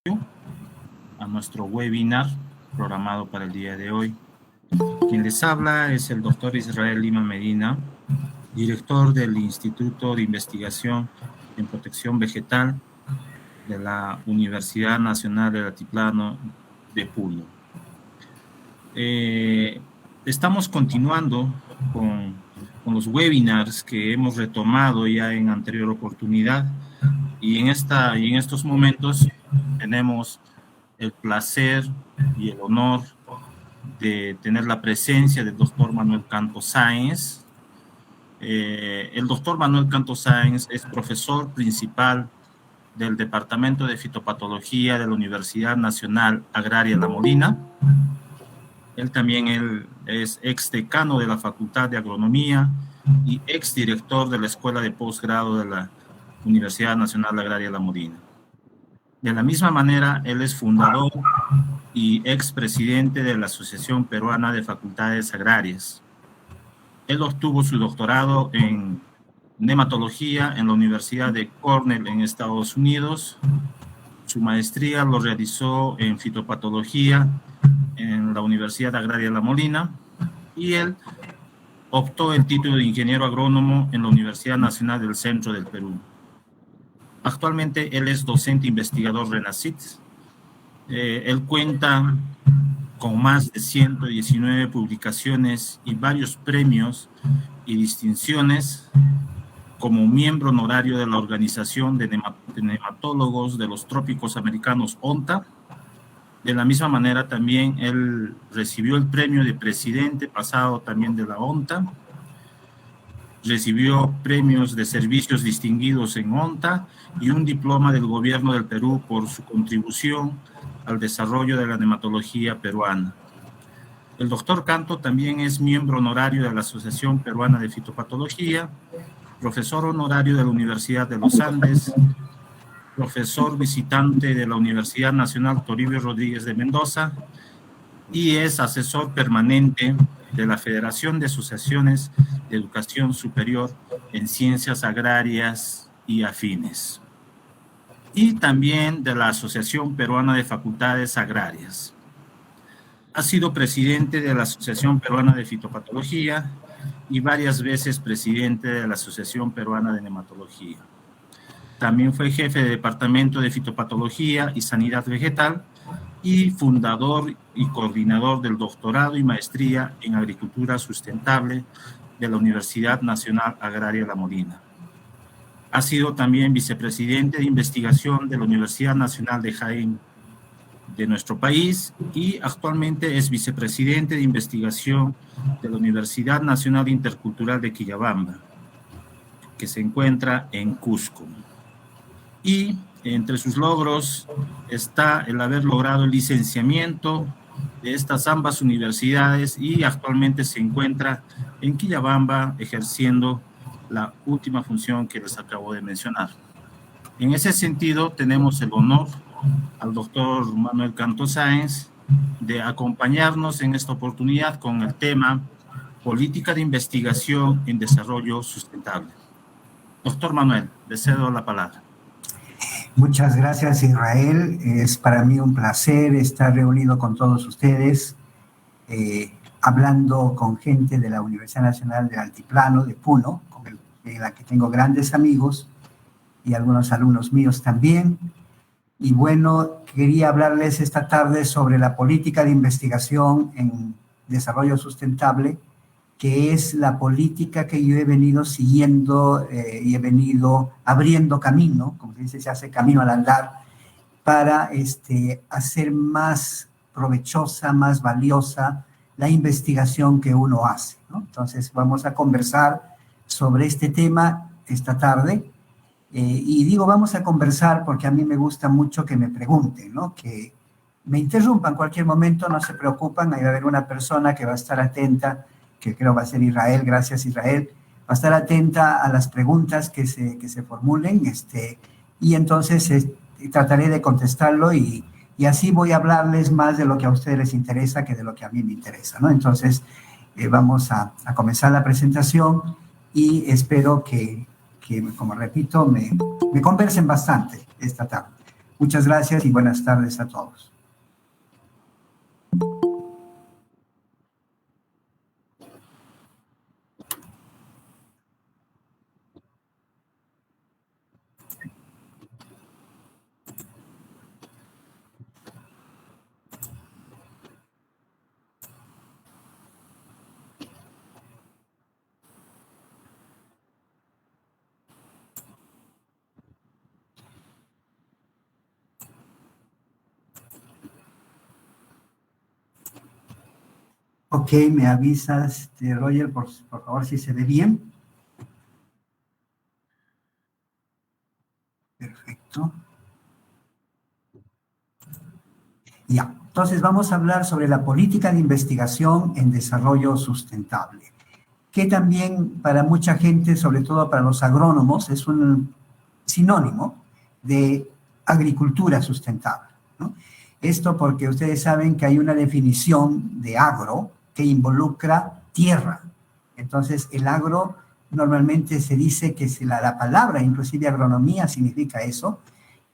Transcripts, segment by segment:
a nuestro webinar programado para el día de hoy. Quien les habla es el doctor Israel Lima Medina, director del Instituto de Investigación en Protección Vegetal de la Universidad Nacional del Altiplano de Puno. Estamos continuando con los webinars que hemos retomado ya en anterior oportunidad y en estos momentos tenemos el placer y el honor de tener la presencia del doctor Manuel Canto Sáenz. El doctor Manuel Canto Sáenz es profesor principal del Departamento de Fitopatología de la Universidad Nacional Agraria La Molina. Él también es ex decano de la Facultad de Agronomía y ex director de la Escuela de Posgrado de la Universidad Nacional Agraria La Molina. De la misma manera, él es fundador y expresidente de la Asociación Peruana de Facultades Agrarias. Él obtuvo su doctorado en nematología en la Universidad de Cornell en Estados Unidos. Su maestría lo realizó en fitopatología en la Universidad Agraria La Molina y él obtuvo el título de ingeniero agrónomo en la Universidad Nacional del Centro del Perú. Actualmente él es docente investigador RENACIT. Él cuenta con más de 119 publicaciones y varios premios y distinciones como miembro honorario de la Organización de Nematólogos de los Trópicos Americanos, ONTA. De la misma manera también él recibió el premio de presidente pasado también de la ONTA. Recibió premios de servicios distinguidos en ONTA y un diploma del gobierno del Perú por su contribución al desarrollo de la nematología peruana. El doctor Canto también es miembro honorario de la Asociación Peruana de Fitopatología, profesor honorario de la Universidad de los Andes, profesor visitante de la Universidad Nacional Toribio Rodríguez de Mendoza y es asesor permanente de la Federación de Asociaciones de Educación Superior en Ciencias Agrarias y Afines, y también de la Asociación Peruana de Facultades Agrarias. Ha sido presidente de la Asociación Peruana de Fitopatología y varias veces presidente de la Asociación Peruana de Nematología. También fue jefe de Departamento de Fitopatología y Sanidad Vegetal y fundador y coordinador del doctorado y maestría en Agricultura Sustentable de la Universidad Nacional Agraria La Molina. Ha sido también vicepresidente de investigación de la Universidad Nacional de Jaén de nuestro país y actualmente es vicepresidente de investigación de la Universidad Nacional Intercultural de Quillabamba, que se encuentra en Cusco. Y entre sus logros está el haber logrado el licenciamiento de estas ambas universidades y actualmente se encuentra en Quillabamba ejerciendo la última función que les acabo de mencionar. En ese sentido, tenemos el honor al doctor Manuel Canto Sáenz de acompañarnos en esta oportunidad con el tema Política de Investigación en Desarrollo Sustentable. Doctor Manuel, le cedo la palabra. Muchas gracias, Israel. Es para mí un placer estar reunido con todos ustedes, hablando con gente de la Universidad Nacional del Altiplano de Puno, en la que tengo grandes amigos y algunos alumnos míos también. Y bueno, quería hablarles esta tarde sobre la política de investigación en desarrollo sustentable, que es la política que yo he venido siguiendo y he venido abriendo camino, como se dice, se hace camino al andar, para hacer más provechosa, más valiosa la investigación que uno hace, ¿no? Entonces vamos a conversar sobre este tema esta tarde. Y digo vamos a conversar porque a mí me gusta mucho que me pregunten, ¿no? Que me interrumpan en cualquier momento, no se preocupan, ahí va a haber una persona que va a estar atenta, que creo va a ser Israel, gracias Israel, va a estar atenta a las preguntas que se formulen, y entonces trataré de contestarlo y así voy a hablarles más de lo que a ustedes les interesa que de lo que a mí me interesa, ¿no? Entonces vamos a comenzar la presentación y espero que como repito, me conversen bastante esta tarde. Muchas gracias y buenas tardes a todos. Ok, me avisas, Roger, por favor, si se ve bien. Perfecto. Ya, entonces vamos a hablar sobre la política de investigación en desarrollo sustentable, que también para mucha gente, sobre todo para los agrónomos, es un sinónimo de agricultura sustentable, ¿no? Esto porque ustedes saben que hay una definición de agro que involucra tierra. Entonces, el agro normalmente se dice que la palabra, inclusive agronomía, significa eso,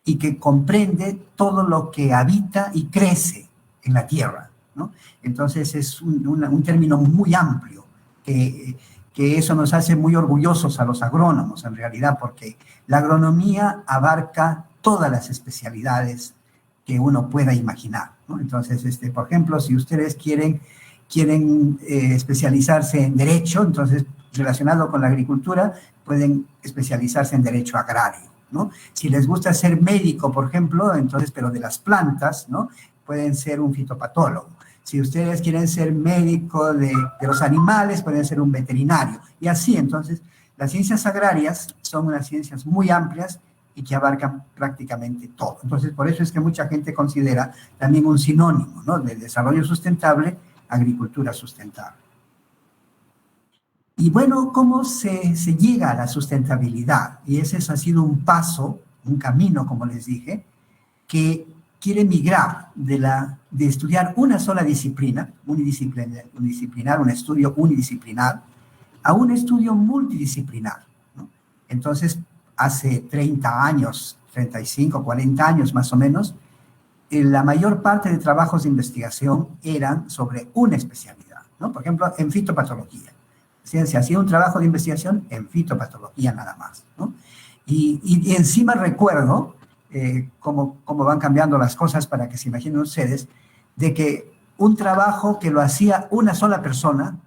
y que comprende todo lo que habita y crece en la tierra, ¿no? Entonces, es un término muy amplio, que eso nos hace muy orgullosos a los agrónomos, en realidad, porque la agronomía abarca todas las especialidades que uno pueda imaginar, ¿no? Entonces, por ejemplo, si ustedes quieren especializarse en derecho, entonces, relacionado con la agricultura, pueden especializarse en derecho agrario, ¿no? Si les gusta ser médico, por ejemplo, entonces, pero de las plantas, ¿no? Pueden ser un fitopatólogo. Si ustedes quieren ser médico de los animales, pueden ser un veterinario. Y así, entonces, las ciencias agrarias son unas ciencias muy amplias y que abarcan prácticamente todo. Entonces, por eso es que mucha gente considera también un sinónimo, ¿no? De desarrollo sustentable, agricultura sustentable. Y bueno, ¿cómo se llega a la sustentabilidad? Y ese ha sido un paso, un camino, como les dije, que quiere migrar de estudiar una sola disciplina, un estudio unidisciplinar, a un estudio multidisciplinar, ¿no? Entonces, hace 30 años, 35, 40 años más o menos, la mayor parte de trabajos de investigación eran sobre una especialidad, ¿no? Por ejemplo, en fitopatología. Se hacía un trabajo de investigación en fitopatología nada más, ¿no? Y encima recuerdo cómo van cambiando las cosas para que se imaginen ustedes, de que un trabajo que lo hacía una sola persona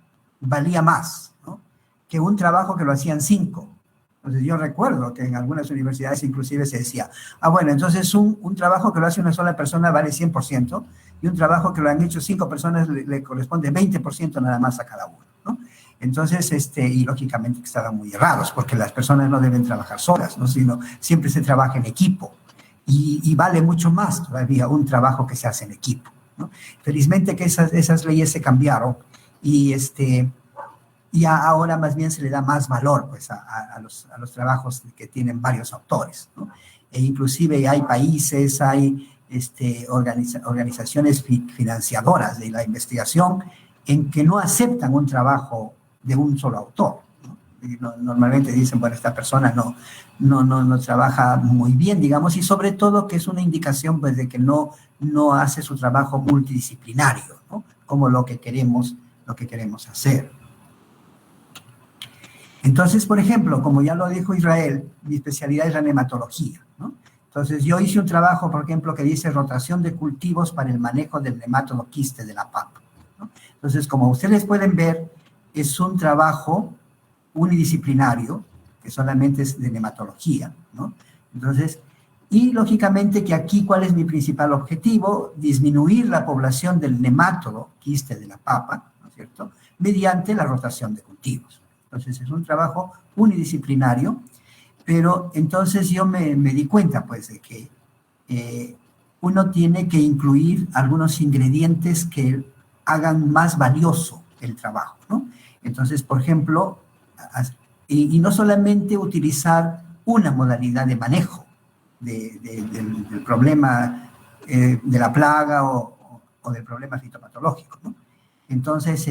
valía más, ¿no? Que un trabajo que lo hacían 5. Entonces yo recuerdo que en algunas universidades inclusive se decía, bueno, entonces un trabajo que lo hace una sola persona vale 100%, y un trabajo que lo han hecho 5 personas le corresponde 20% nada más a cada uno, ¿no? Entonces, y lógicamente que estaban muy errados, porque las personas no deben trabajar solas, ¿no? Sino siempre se trabaja en equipo, y vale mucho más todavía un trabajo que se hace en equipo, ¿no? Felizmente que esas leyes se cambiaron, y ahora más bien se le da más valor, pues, a los trabajos que tienen varios autores, ¿no? E inclusive hay países, hay organizaciones financiadoras de la investigación en que no aceptan un trabajo de un solo autor, ¿no? Normalmente dicen, bueno, esta persona no trabaja muy bien, digamos, y sobre todo que es una indicación, pues, de que no hace su trabajo multidisciplinario, ¿no? Como lo que queremos hacer. Entonces, por ejemplo, como ya lo dijo Israel, mi especialidad es la nematología, ¿no? Entonces, yo hice un trabajo, por ejemplo, que dice rotación de cultivos para el manejo del nemátodo quiste de la papa, ¿no? Entonces, como ustedes pueden ver, es un trabajo unidisciplinario, que solamente es de nematología, ¿no? Entonces, y lógicamente que aquí, ¿cuál es mi principal objetivo? Disminuir la población del nemátodo quiste de la papa, ¿no es cierto?, mediante la rotación de cultivos. Entonces, es un trabajo unidisciplinario, pero entonces yo me di cuenta, pues, de que uno tiene que incluir algunos ingredientes que hagan más valioso el trabajo, ¿no? Entonces, por ejemplo, y no solamente utilizar una modalidad de manejo del problema de la plaga o del problema fitopatológico, ¿no? Entonces,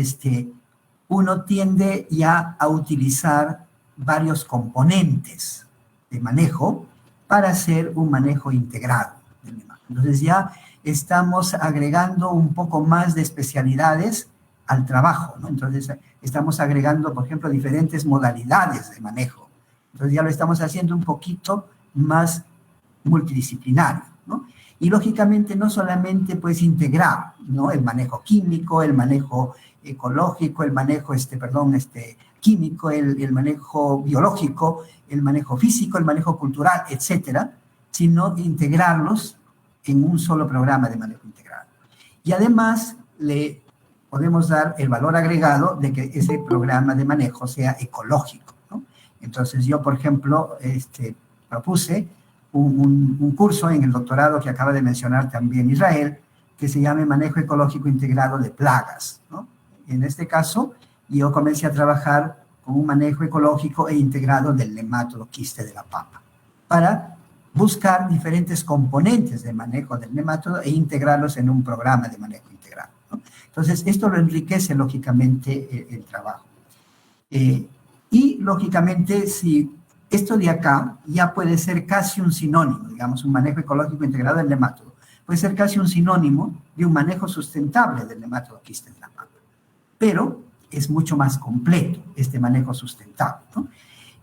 uno tiende ya a utilizar varios componentes de manejo para hacer un manejo integrado Entonces ya estamos agregando un poco más de especialidades al trabajo, ¿no? Entonces estamos agregando, por ejemplo, diferentes modalidades de manejo. Entonces ya lo estamos haciendo un poquito más multidisciplinario, ¿no? Y lógicamente no solamente pues integrar, ¿no? El manejo químico, el manejo ecológico, el manejo, químico, el manejo biológico, el manejo físico, el manejo cultural, etcétera, sino integrarlos en un solo programa de manejo integral. Y además le podemos dar el valor agregado de que ese programa de manejo sea ecológico, ¿no? Entonces yo, por ejemplo, propuse un curso en el doctorado que acaba de mencionar también Israel, que se llama Manejo Ecológico Integrado de Plagas, ¿no? En este caso, yo comencé a trabajar con un manejo ecológico e integrado del nemátodo quiste de la papa, para buscar diferentes componentes de manejo del nemátodo e integrarlos en un programa de manejo integrado, ¿no? Entonces, esto lo enriquece, lógicamente, el trabajo. Y, lógicamente, si esto de acá ya puede ser casi un sinónimo, digamos, un manejo ecológico integrado del nemátodo, puede ser casi un sinónimo de un manejo sustentable del nemátodo quiste de la papa. Pero es mucho más completo este manejo sustentable, ¿no?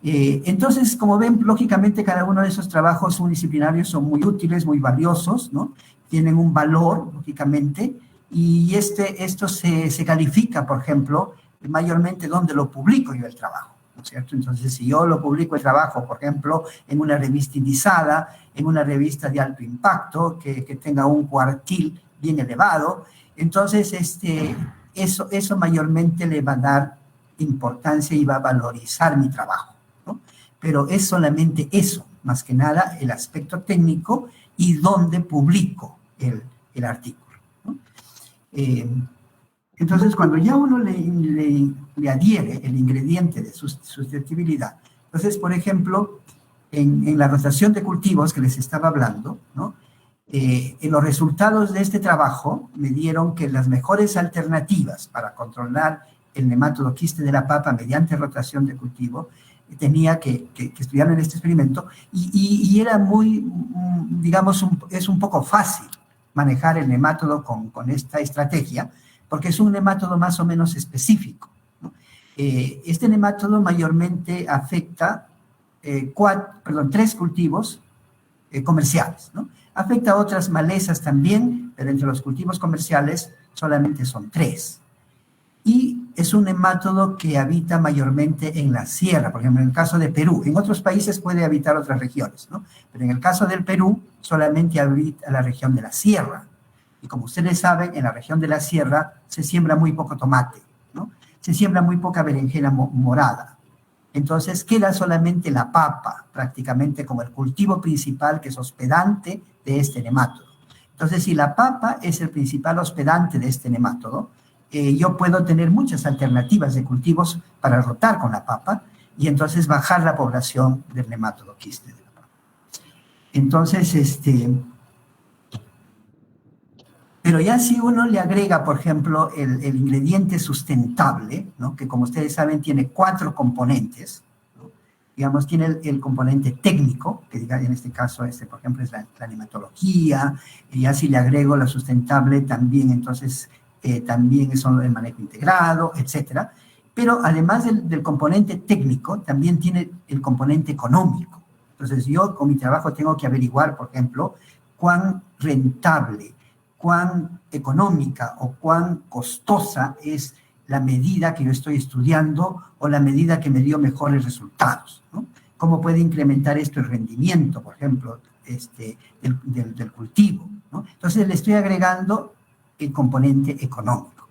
Entonces, como ven, lógicamente cada uno de esos trabajos unidisciplinarios son muy útiles, muy valiosos, ¿no? Tienen un valor, lógicamente, y esto se califica, por ejemplo, mayormente donde lo publico yo el trabajo, ¿no es cierto? Entonces, si yo lo publico el trabajo, por ejemplo, en una revista indizada, en una revista de alto impacto, que tenga un cuartil bien elevado, entonces eso mayormente le va a dar importancia y va a valorizar mi trabajo, ¿no? Pero es solamente eso, más que nada el aspecto técnico y dónde publico el artículo, ¿no? Entonces, cuando ya uno le adhiere el ingrediente de susceptibilidad, entonces, por ejemplo, en la rotación de cultivos que les estaba hablando, ¿no? En los resultados de este trabajo me dieron que las mejores alternativas para controlar el nemátodo quiste de la papa mediante rotación de cultivo tenía que estudiar en este experimento y era muy, digamos, es un poco fácil manejar el nemátodo con esta estrategia porque es un nemátodo más o menos específico, ¿no? Este nemátodo mayormente afecta 3 cultivos comerciales, ¿no? Afecta a otras malezas también, pero entre los cultivos comerciales solamente son 3. Y es un nemátodo que habita mayormente en la sierra, por ejemplo, en el caso de Perú. En otros países puede habitar otras regiones, ¿no? Pero en el caso del Perú solamente habita la región de la sierra. Y como ustedes saben, en la región de la sierra se siembra muy poco tomate, ¿no? Se siembra muy poca berenjena morada. Entonces queda solamente la papa, prácticamente como el cultivo principal que es hospedante de este nemátodo. Entonces, si la papa es el principal hospedante de este nemátodo, yo puedo tener muchas alternativas de cultivos para rotar con la papa y entonces bajar la población del nemátodo quiste de la papa. Entonces, pero ya si uno le agrega, por ejemplo, el ingrediente sustentable, ¿no? Que como ustedes saben tiene 4 componentes, ¿no? Digamos, tiene el componente técnico, que en este caso, por ejemplo, es la nematología, y ya si le agrego la sustentable también, entonces también son el manejo integrado, etcétera. Pero además del componente técnico, también tiene el componente económico. Entonces yo con mi trabajo tengo que averiguar, por ejemplo, cuán rentable, cuán económica o cuán costosa es la medida que yo estoy estudiando o la medida que me dio mejores resultados, ¿no? ¿Cómo puede incrementar esto el rendimiento, por ejemplo, del cultivo, ¿no? Entonces le estoy agregando el componente económico.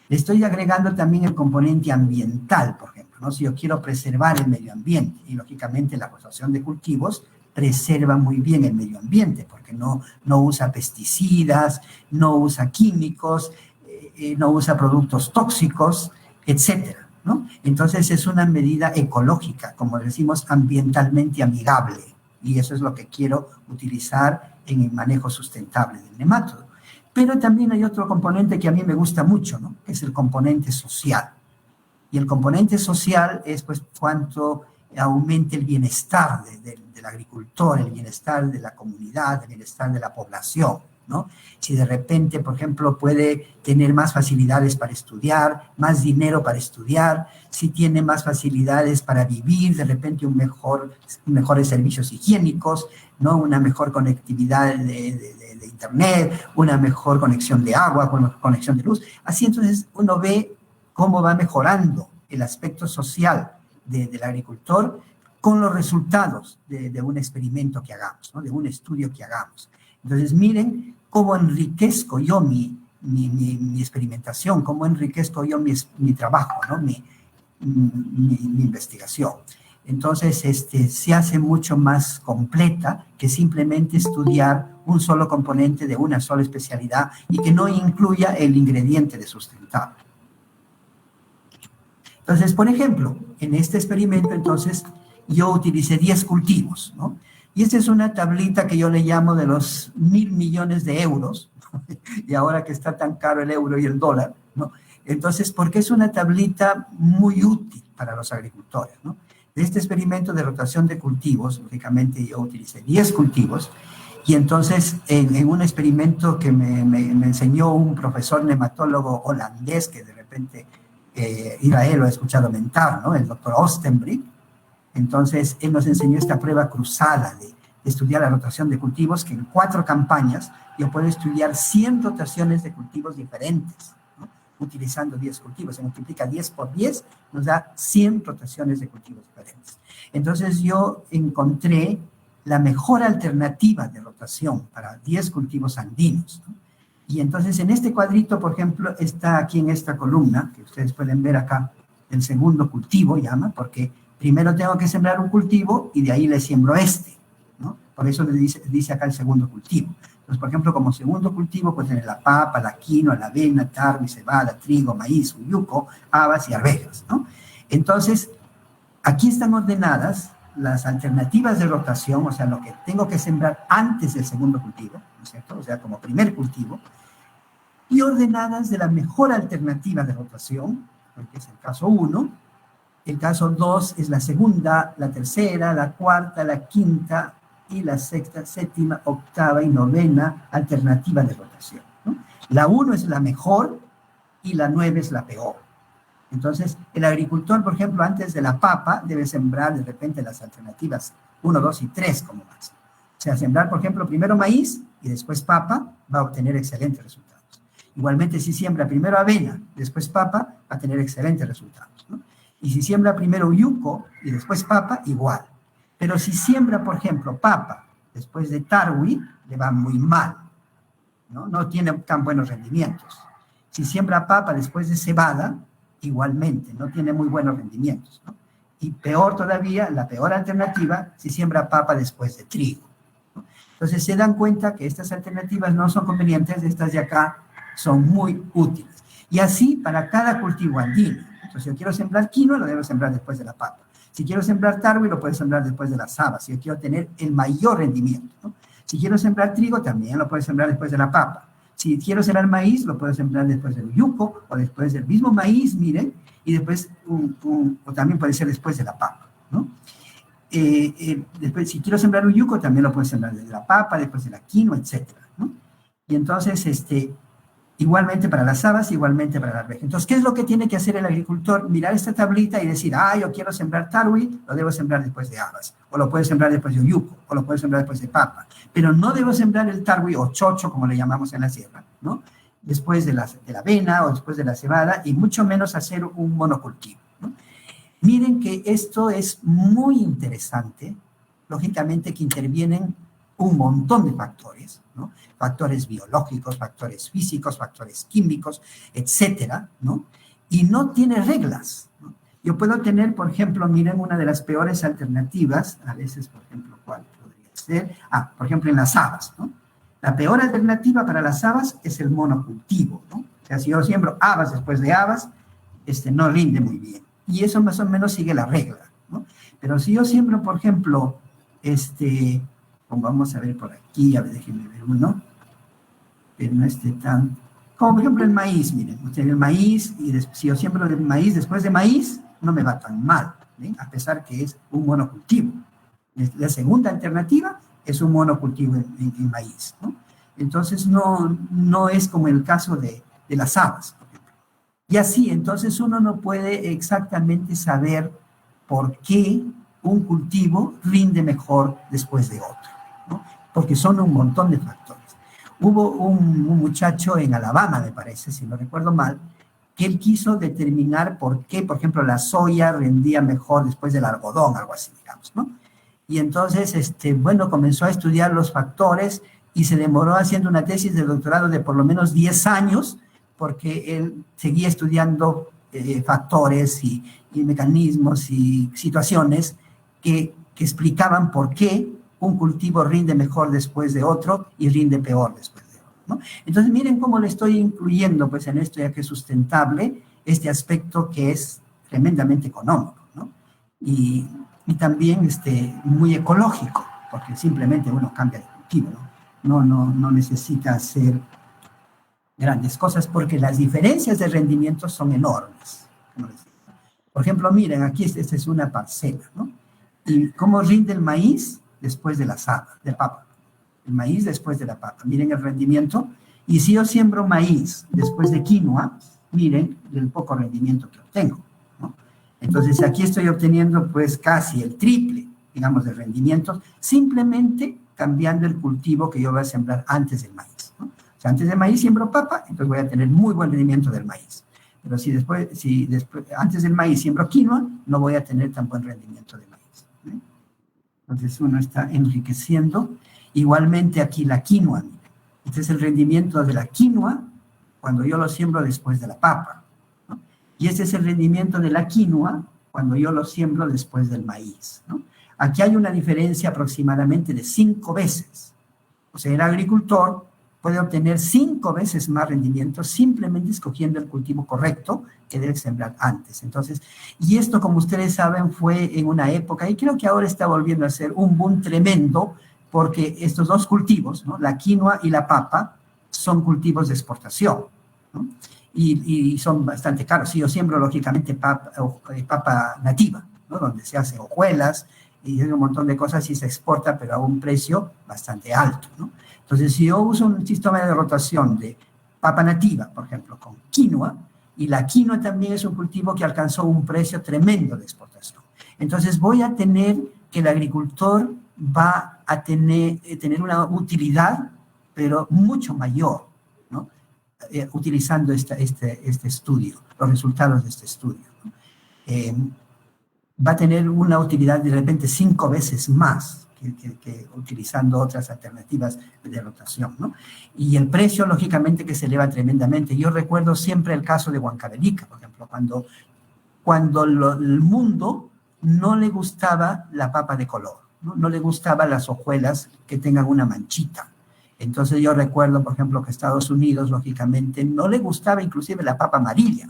Le estoy agregando también el componente ambiental, por ejemplo, ¿no? Si yo quiero preservar el medio ambiente y lógicamente la rotación de cultivos preserva muy bien el medio ambiente porque no usa pesticidas, no usa químicos, no usa productos tóxicos, etcétera, ¿no? Entonces es una medida ecológica, como decimos, ambientalmente amigable, y eso es lo que quiero utilizar en el manejo sustentable del nemátodo. Pero también hay otro componente que a mí me gusta mucho, ¿no? Que es el componente social. Y el componente social es, pues, cuánto aumente el bienestar del agricultor, el bienestar de la comunidad, el bienestar de la población, ¿no? Si de repente, por ejemplo, puede tener más facilidades para estudiar, más dinero para estudiar, si tiene más facilidades para vivir, de repente mejores servicios higiénicos, ¿no? Una mejor conectividad de internet, una mejor conexión de agua, una conexión de luz. Así entonces uno ve cómo va mejorando el aspecto social del agricultor con los resultados de un experimento que hagamos, ¿no? De un estudio que hagamos. Entonces, miren cómo enriquezco yo mi experimentación, cómo enriquezco yo mi trabajo, ¿no? Mi investigación. Entonces, se hace mucho más completa que simplemente estudiar un solo componente de una sola especialidad y que no incluya el ingrediente de sustentable. Entonces, por ejemplo, en este experimento, entonces, yo utilicé 10 cultivos, ¿no? Y esta es una tablita que yo le llamo de los 1.000 millones de euros, y ahora que está tan caro el euro y el dólar, ¿no? Entonces, porque es una tablita muy útil para los agricultores, ¿no? De este experimento de rotación de cultivos, lógicamente yo utilicé 10 cultivos, y entonces en un experimento que me enseñó un profesor nematólogo holandés, que de repente Israel lo ha escuchado mentar, ¿no? El doctor Ostenbrink. Entonces, él nos enseñó esta prueba cruzada de estudiar la rotación de cultivos, que en 4 campañas yo puedo estudiar 100 rotaciones de cultivos diferentes, ¿no? Utilizando 10 cultivos. Se multiplica 10 por 10, nos da 100 rotaciones de cultivos diferentes. Entonces, yo encontré la mejor alternativa de rotación para 10 cultivos andinos, ¿no? Y entonces, en este cuadrito, por ejemplo, está aquí en esta columna, que ustedes pueden ver acá, el segundo cultivo, llama, porque primero tengo que sembrar un cultivo y de ahí le siembro ¿no? Por eso le dice acá el segundo cultivo. Entonces, por ejemplo, como segundo cultivo puede tener la papa, la quinoa, la avena, tarwi, cebada, trigo, maíz, uyuco, habas y arvejas, ¿no? Entonces, aquí están ordenadas las alternativas de rotación, o sea, lo que tengo que sembrar antes del segundo cultivo, ¿no es cierto? O sea, como primer cultivo, y ordenadas de la mejor alternativa de rotación, que es el caso 1, el caso 2 es la segunda, la tercera, la cuarta, la quinta y la sexta, séptima, octava y novena alternativa de rotación, ¿no? La 1 es la mejor y la 9 es la peor. Entonces, el agricultor, por ejemplo, antes de la papa, debe sembrar de repente las alternativas 1, 2 y 3 como máximo. O sea, sembrar, por ejemplo, primero maíz y después papa, va a obtener excelentes resultados. Igualmente, si siembra primero avena, después papa, va a tener excelentes resultados, ¿no? Y si siembra primero yuco y después papa, igual. Pero si siembra, por ejemplo, papa después de tarwi, le va muy mal, ¿no? No tiene tan buenos rendimientos. Si siembra papa después de cebada, igualmente, no tiene muy buenos rendimientos, ¿no? Y peor todavía, la peor alternativa, si siembra papa después de trigo, ¿no? Entonces se dan cuenta que estas alternativas no son convenientes, estas de acá son muy útiles. Y así para cada cultivo andino. Entonces, si yo quiero sembrar quinoa, lo debo sembrar después de la papa. Si quiero sembrar tarwi, lo puedo sembrar después de las habas. Si yo quiero tener el mayor rendimiento, ¿no? Si quiero sembrar trigo, también lo puedo sembrar después de la papa. Si quiero sembrar maíz, lo puedo sembrar después del yuco o después del mismo maíz, miren, y después, o también puede ser después de la papa, ¿no? Después, si quiero sembrar un yuco, también lo puedo sembrar desde la papa, después de la quinoa, etcétera, ¿no? Y entonces, igualmente para las habas, igualmente para la arveja. Entonces, ¿qué es lo que tiene que hacer el agricultor? Mirar esta tablita y decir, yo quiero sembrar tarwi, lo debo sembrar después de habas, o lo puedo sembrar después de uyuco, o lo puedo sembrar después de papa, pero no debo sembrar el tarwi o chocho, como le llamamos en la sierra, ¿no? Después de la avena o después de la cebada, y mucho menos hacer un monocultivo, ¿no? Miren que esto es muy interesante, lógicamente que intervienen un montón de factores, ¿no? Factores biológicos, factores físicos, factores químicos, etcétera, ¿no? Y no tiene reglas, ¿no? Yo puedo tener, por ejemplo, miren, una de las peores alternativas, a veces, por ejemplo, ¿cuál podría ser? Por ejemplo, en las habas, ¿no? La peor alternativa para las habas es el monocultivo, ¿no? O sea, si yo siembro habas después de habas, no rinde muy bien. Y eso más o menos sigue la regla, ¿no? Pero si yo siembro, por ejemplo, vamos a ver por aquí, a ver, déjenme ver uno, pero no esté tan... Como por ejemplo el maíz, miren, el maíz, y si yo siembro el maíz después de maíz, no me va tan mal, ¿ven? A pesar que es un monocultivo. La segunda alternativa es un monocultivo en maíz, ¿no? Entonces, no es como el caso de las habas, por ejemplo. Y así, entonces uno no puede exactamente saber por qué un cultivo rinde mejor después de otro, ¿no? Porque son un montón de factores. Hubo un muchacho en Alabama, me parece, si no recuerdo mal, que él quiso determinar por qué, por ejemplo, la soya rendía mejor después del algodón, algo así, digamos, ¿no? Y entonces, bueno, comenzó a estudiar los factores y se demoró haciendo una tesis de doctorado de por lo menos 10 años, porque él seguía estudiando factores y mecanismos y situaciones que explicaban por qué un cultivo rinde mejor después de otro y rinde peor después de otro, ¿no? Entonces, miren cómo le estoy incluyendo, pues, en esto, ya que es sustentable, este aspecto que es tremendamente económico, ¿no? Y también muy ecológico, porque simplemente uno cambia de cultivo, ¿no? No necesita hacer grandes cosas, porque las diferencias de rendimiento son enormes. Por ejemplo, miren, aquí esta es una parcela, ¿no? ¿Y cómo rinde el maíz después de la papa? El maíz después de la papa. Miren el rendimiento. Y si yo siembro maíz después de quinoa, miren el poco rendimiento que obtengo, ¿no? Entonces, aquí estoy obteniendo, pues, casi el triple, digamos, de rendimiento, simplemente cambiando el cultivo que yo voy a sembrar antes del maíz, ¿no? O sea, antes del maíz siembro papa, entonces voy a tener muy buen rendimiento del maíz. Pero si antes del maíz siembro quinoa, no voy a tener tan buen rendimiento de maíz, ¿no? Entonces uno está enriqueciendo. Igualmente aquí la quinoa. Este es el rendimiento de la quinoa cuando yo lo siembro después de la papa, ¿no? Y este es el rendimiento de la quinoa cuando yo lo siembro después del maíz, ¿no? Aquí hay una diferencia aproximadamente de 5 veces. O sea, el agricultor puede obtener 5 veces más rendimiento simplemente escogiendo el cultivo correcto que debe sembrar antes. Entonces, y esto, como ustedes saben, fue en una época, y creo que ahora está volviendo a ser un boom tremendo, porque estos dos cultivos, ¿no?, la quinoa y la papa, son cultivos de exportación, ¿no? Y son bastante caros. Si yo siembro, lógicamente, papa nativa, ¿no?, donde se hace hojuelas y un montón de cosas y se exporta, pero a un precio bastante alto, ¿no? Entonces, si yo uso un sistema de rotación de papa nativa, por ejemplo, con quinoa, y la quinoa también es un cultivo que alcanzó un precio tremendo de exportación, entonces voy a tener que el agricultor va a tener una utilidad, pero mucho mayor, ¿no? Utilizando este estudio, los resultados de este estudio, ¿no? Va a tener una utilidad de repente 5 veces más que utilizando otras alternativas de rotación, ¿no? Y el precio, lógicamente, que se eleva tremendamente. Yo recuerdo siempre el caso de Huancavelica, por ejemplo, cuando el mundo no le gustaba la papa de color, no le gustaban las hojuelas que tengan una manchita. Entonces yo recuerdo, por ejemplo, que Estados Unidos, lógicamente, no le gustaba inclusive la papa amarilla,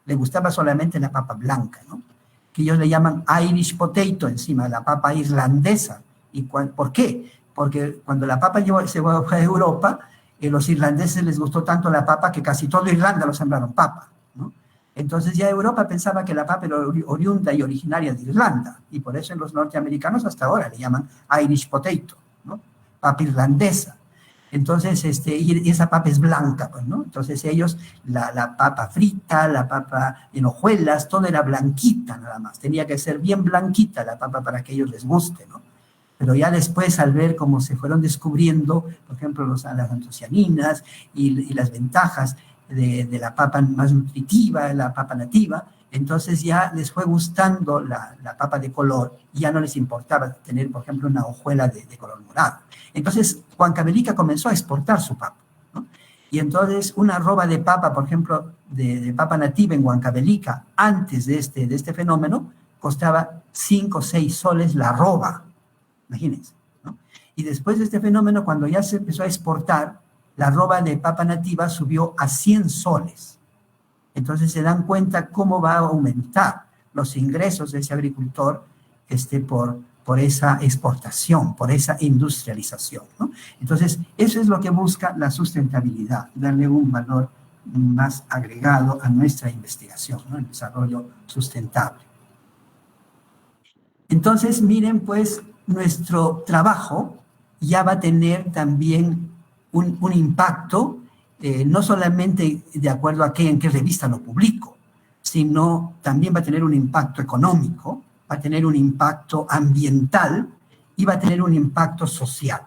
le gustaba solamente la papa blanca, ¿no?, que ellos le llaman Irish potato encima, la papa irlandesa. ¿Por qué? Porque cuando la papa se fue a Europa, los irlandeses les gustó tanto la papa que casi todo Irlanda lo sembraron papa, ¿no? Entonces ya Europa pensaba que la papa era oriunda y originaria de Irlanda, y por eso en los norteamericanos hasta ahora le llaman Irish potato, ¿no?, papa irlandesa. Entonces, y esa papa es blanca, pues, ¿no? Entonces ellos, la papa frita, la papa en hojuelas, todo era blanquita nada más. Tenía que ser bien blanquita la papa para que a ellos les guste, ¿no? Pero ya después, al ver cómo se fueron descubriendo, por ejemplo, las antocianinas y las ventajas de la papa más nutritiva, la papa nativa, entonces ya les fue gustando la papa de color, y ya no les importaba tener, por ejemplo, una hojuela de color morado. Entonces, Huancavelica comenzó a exportar su papa, ¿no? Y entonces una arroba de papa, por ejemplo, de papa nativa en Huancavelica, antes de este fenómeno, costaba 5 o 6 soles la arroba, imagínense, ¿no? Y después de este fenómeno, cuando ya se empezó a exportar, la arroba de papa nativa subió a 100 soles. Entonces se dan cuenta cómo va a aumentar los ingresos de ese agricultor por esa exportación, por esa industrialización, ¿no? Entonces, eso es lo que busca la sustentabilidad, darle un valor más agregado a nuestra investigación, ¿no?, el desarrollo sustentable. Entonces, miren, pues, nuestro trabajo ya va a tener también un impacto, no solamente de acuerdo a en qué revista lo publico, sino también va a tener un impacto económico, va a tener un impacto ambiental y va a tener un impacto social.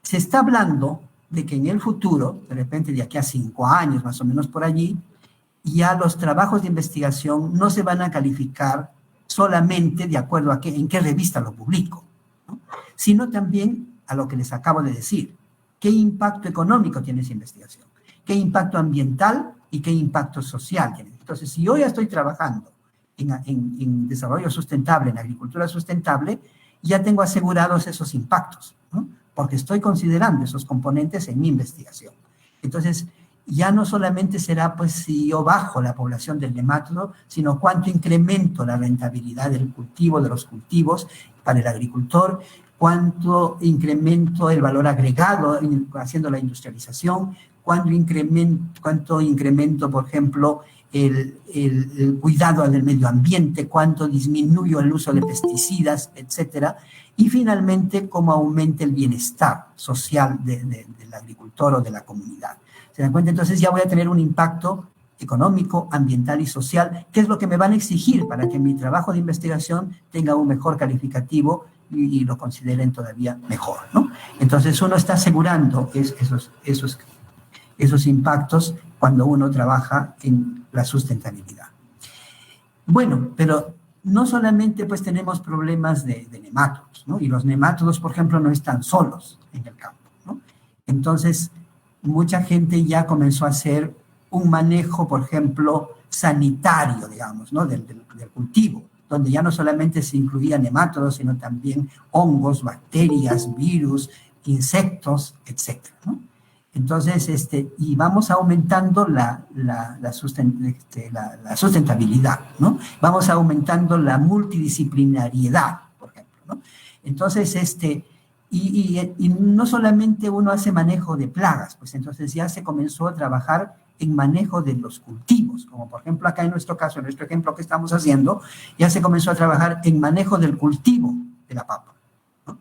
Se está hablando de que en el futuro, de repente de aquí a 5 años, más o menos por allí, ya los trabajos de investigación no se van a calificar solamente de acuerdo a en qué revista lo publico, ¿no? Sino también a lo que les acabo de decir. ¿Qué impacto económico tiene esa investigación? ¿Qué impacto ambiental y qué impacto social tiene? Entonces, si yo ya estoy trabajando en desarrollo sustentable, en agricultura sustentable, ya tengo asegurados esos impactos, ¿no? Porque estoy considerando esos componentes en mi investigación. Entonces, ya no solamente será, pues, si yo bajo la población del nemátodo, sino cuánto incremento la rentabilidad del cultivo, de los cultivos para el agricultor, cuánto incremento el valor agregado haciendo la industrialización, cuánto incremento, por ejemplo, el cuidado del medio ambiente, cuánto disminuyo el uso de pesticidas, etcétera, y finalmente cómo aumenta el bienestar social del agricultor o de la comunidad. ¿Se dan cuenta? Entonces ya voy a tener un impacto económico, ambiental y social, que es lo que me van a exigir para que mi trabajo de investigación tenga un mejor calificativo y lo consideren todavía mejor, ¿no? Entonces uno está asegurando esos impactos cuando uno trabaja en la sustentabilidad. Bueno, pero no solamente pues tenemos problemas de nemátodos, ¿no? Y los nemátodos, por ejemplo, no están solos en el campo, ¿no? Entonces, mucha gente ya comenzó a hacer un manejo, por ejemplo, sanitario, digamos, ¿no? Del cultivo, donde ya no solamente se incluían nemátodos, sino también hongos, bacterias, virus, insectos, etcétera, ¿no? Entonces, y vamos aumentando la sustentabilidad, ¿no? Vamos aumentando la multidisciplinariedad, por ejemplo, ¿no? Entonces, y no solamente uno hace manejo de plagas, pues entonces ya se comenzó a trabajar en manejo de los cultivos, como por ejemplo acá en nuestro caso, en nuestro ejemplo que estamos haciendo, ya se comenzó a trabajar en manejo del cultivo de la papa, ¿no?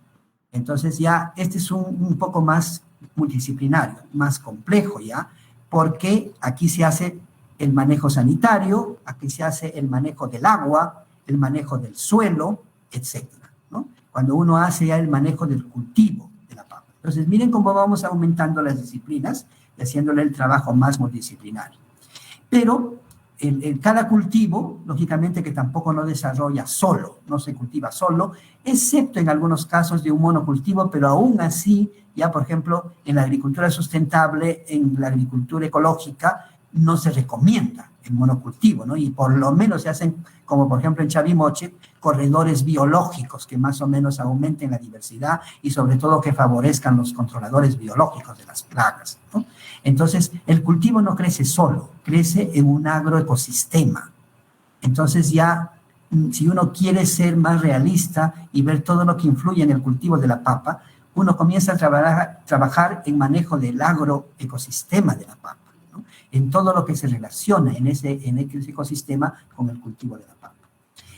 Entonces ya este es un poco más multidisciplinario, más complejo ya, porque aquí se hace el manejo sanitario, aquí se hace el manejo del agua, el manejo del suelo, etcétera, ¿no? Cuando uno hace ya el manejo del cultivo de la papa. Entonces, miren cómo vamos aumentando las disciplinas y haciéndole el trabajo más multidisciplinario. Pero cada cultivo, lógicamente que tampoco no desarrolla solo, no se cultiva solo, excepto en algunos casos de un monocultivo, pero aún así, ya por ejemplo, en la agricultura sustentable, en la agricultura ecológica, no se recomienda el monocultivo, ¿no? Y por lo menos se hacen, como por ejemplo en Chavimoche, corredores biológicos que más o menos aumenten la diversidad y sobre todo que favorezcan los controladores biológicos de las plagas, ¿no? Entonces, el cultivo no crece solo, crece en un agroecosistema. Entonces ya, si uno quiere ser más realista y ver todo lo que influye en el cultivo de la papa, uno comienza a trabajar en manejo del agroecosistema de la papa, ¿no? En todo lo que se relaciona en ese ecosistema con el cultivo de la papa.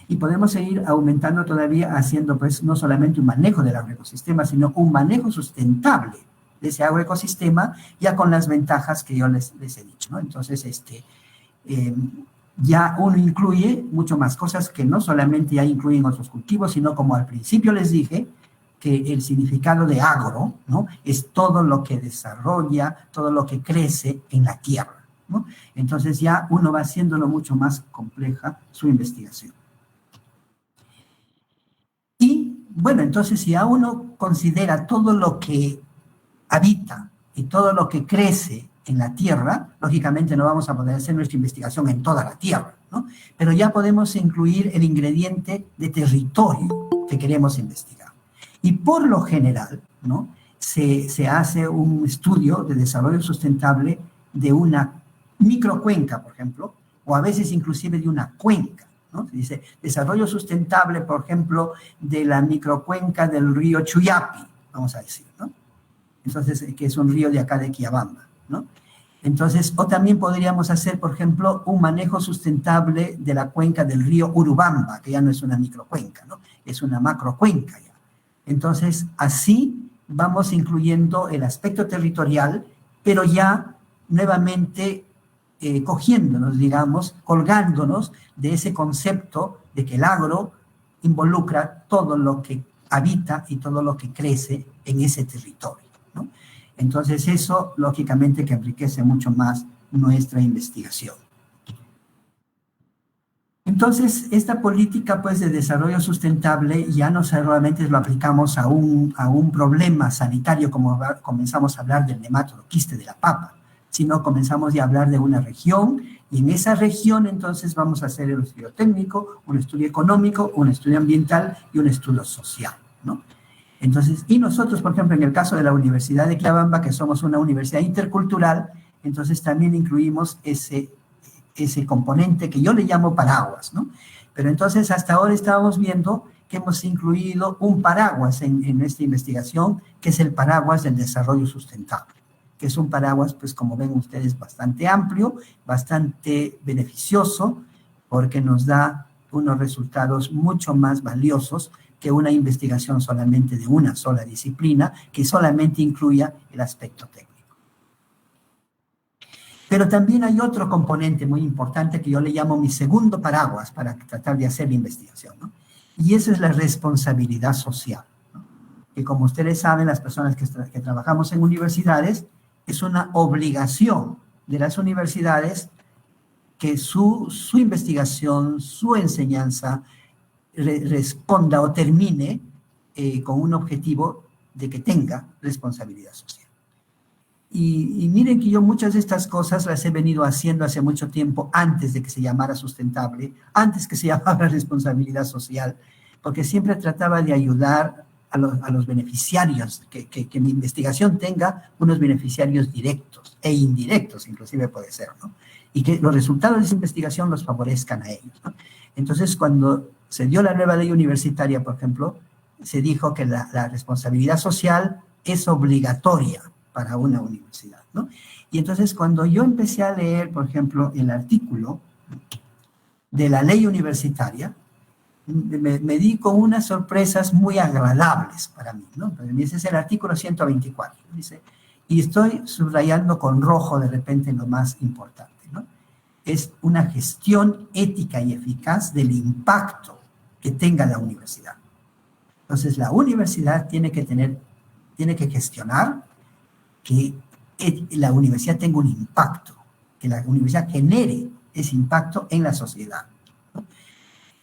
Y podemos seguir aumentando todavía haciendo pues no solamente un manejo del agroecosistema, sino un manejo sustentable de ese agroecosistema, ya con las ventajas que yo les he dicho, ¿no? Entonces, ya uno incluye mucho más cosas que no solamente ya incluyen otros cultivos, sino como al principio les dije, que el significado de agro, ¿no? Es todo lo que desarrolla, todo lo que crece en la tierra, ¿no? Entonces ya uno va haciéndolo mucho más compleja su investigación. Y bueno, entonces si ya uno considera todo lo que habita y todo lo que crece en la tierra, lógicamente no vamos a poder hacer nuestra investigación en toda la tierra, ¿no? Pero ya podemos incluir el ingrediente de territorio que queremos investigar. Y por lo general, ¿no? Se hace un estudio de desarrollo sustentable de una microcuenca, por ejemplo, o a veces inclusive de una cuenca, ¿no? Se dice desarrollo sustentable, por ejemplo, de la microcuenca del río Chuyapi, vamos a decir, ¿no? Entonces, que es un río de acá de Quiabamba, ¿no? Entonces, o también podríamos hacer, por ejemplo, un manejo sustentable de la cuenca del río Urubamba, que ya no es una microcuenca, ¿no? es una macrocuenca ya. Entonces, así vamos incluyendo el aspecto territorial, pero ya nuevamente cogiéndonos, digamos, colgándonos de ese concepto de que el agro involucra todo lo que habita y todo lo que crece en ese territorio, ¿no? Entonces eso, lógicamente, que enriquece mucho más nuestra investigación. Entonces, esta política, pues, de desarrollo sustentable ya no solamente lo aplicamos a un problema sanitario, como comenzamos a hablar del nematodo quiste de la papa, sino comenzamos ya a hablar de una región, y en esa región entonces vamos a hacer un estudio técnico, un estudio económico, un estudio ambiental y un estudio social, ¿no? Entonces, y nosotros, por ejemplo, en el caso de la Universidad de Quillabamba, que somos una universidad intercultural, entonces también incluimos ese componente que yo le llamo paraguas, ¿no? Pero entonces hasta ahora estábamos viendo que hemos incluido un paraguas en esta investigación, que es el paraguas del desarrollo sustentable, que es un paraguas, pues como ven ustedes, bastante amplio, bastante beneficioso, porque nos da unos resultados mucho más valiosos que una investigación solamente de una sola disciplina, que solamente incluya el aspecto técnico. Pero también hay otro componente muy importante que yo le llamo mi segundo paraguas para tratar de hacer la investigación, ¿no? Y eso es la responsabilidad social, ¿no? Que como ustedes saben, las personas que trabajamos en universidades, es una obligación de las universidades que su investigación, su enseñanza responda o termine con un objetivo de que tenga responsabilidad social. Y miren que yo muchas de estas cosas las he venido haciendo hace mucho tiempo, antes de que se llamara sustentable, antes que se llamara responsabilidad social, porque siempre trataba de ayudar a los beneficiarios, que mi investigación tenga unos beneficiarios directos e indirectos, inclusive puede ser, ¿no? Y que los resultados de esa investigación los favorezcan a ellos, ¿no? Entonces, cuando se dio la nueva ley universitaria, por ejemplo, se dijo que la responsabilidad social es obligatoria para una universidad, ¿no? Y entonces, cuando yo empecé a leer, por ejemplo, el artículo de la ley universitaria, me di con unas sorpresas muy agradables para mí, ¿no? Ese es el artículo 124, dice, y estoy subrayando con rojo de repente lo más importante, ¿no? Es una gestión ética y eficaz del impacto que tenga la universidad. Entonces, la universidad tiene que gestionar que la universidad tenga un impacto, que la universidad genere ese impacto en la sociedad, ¿no?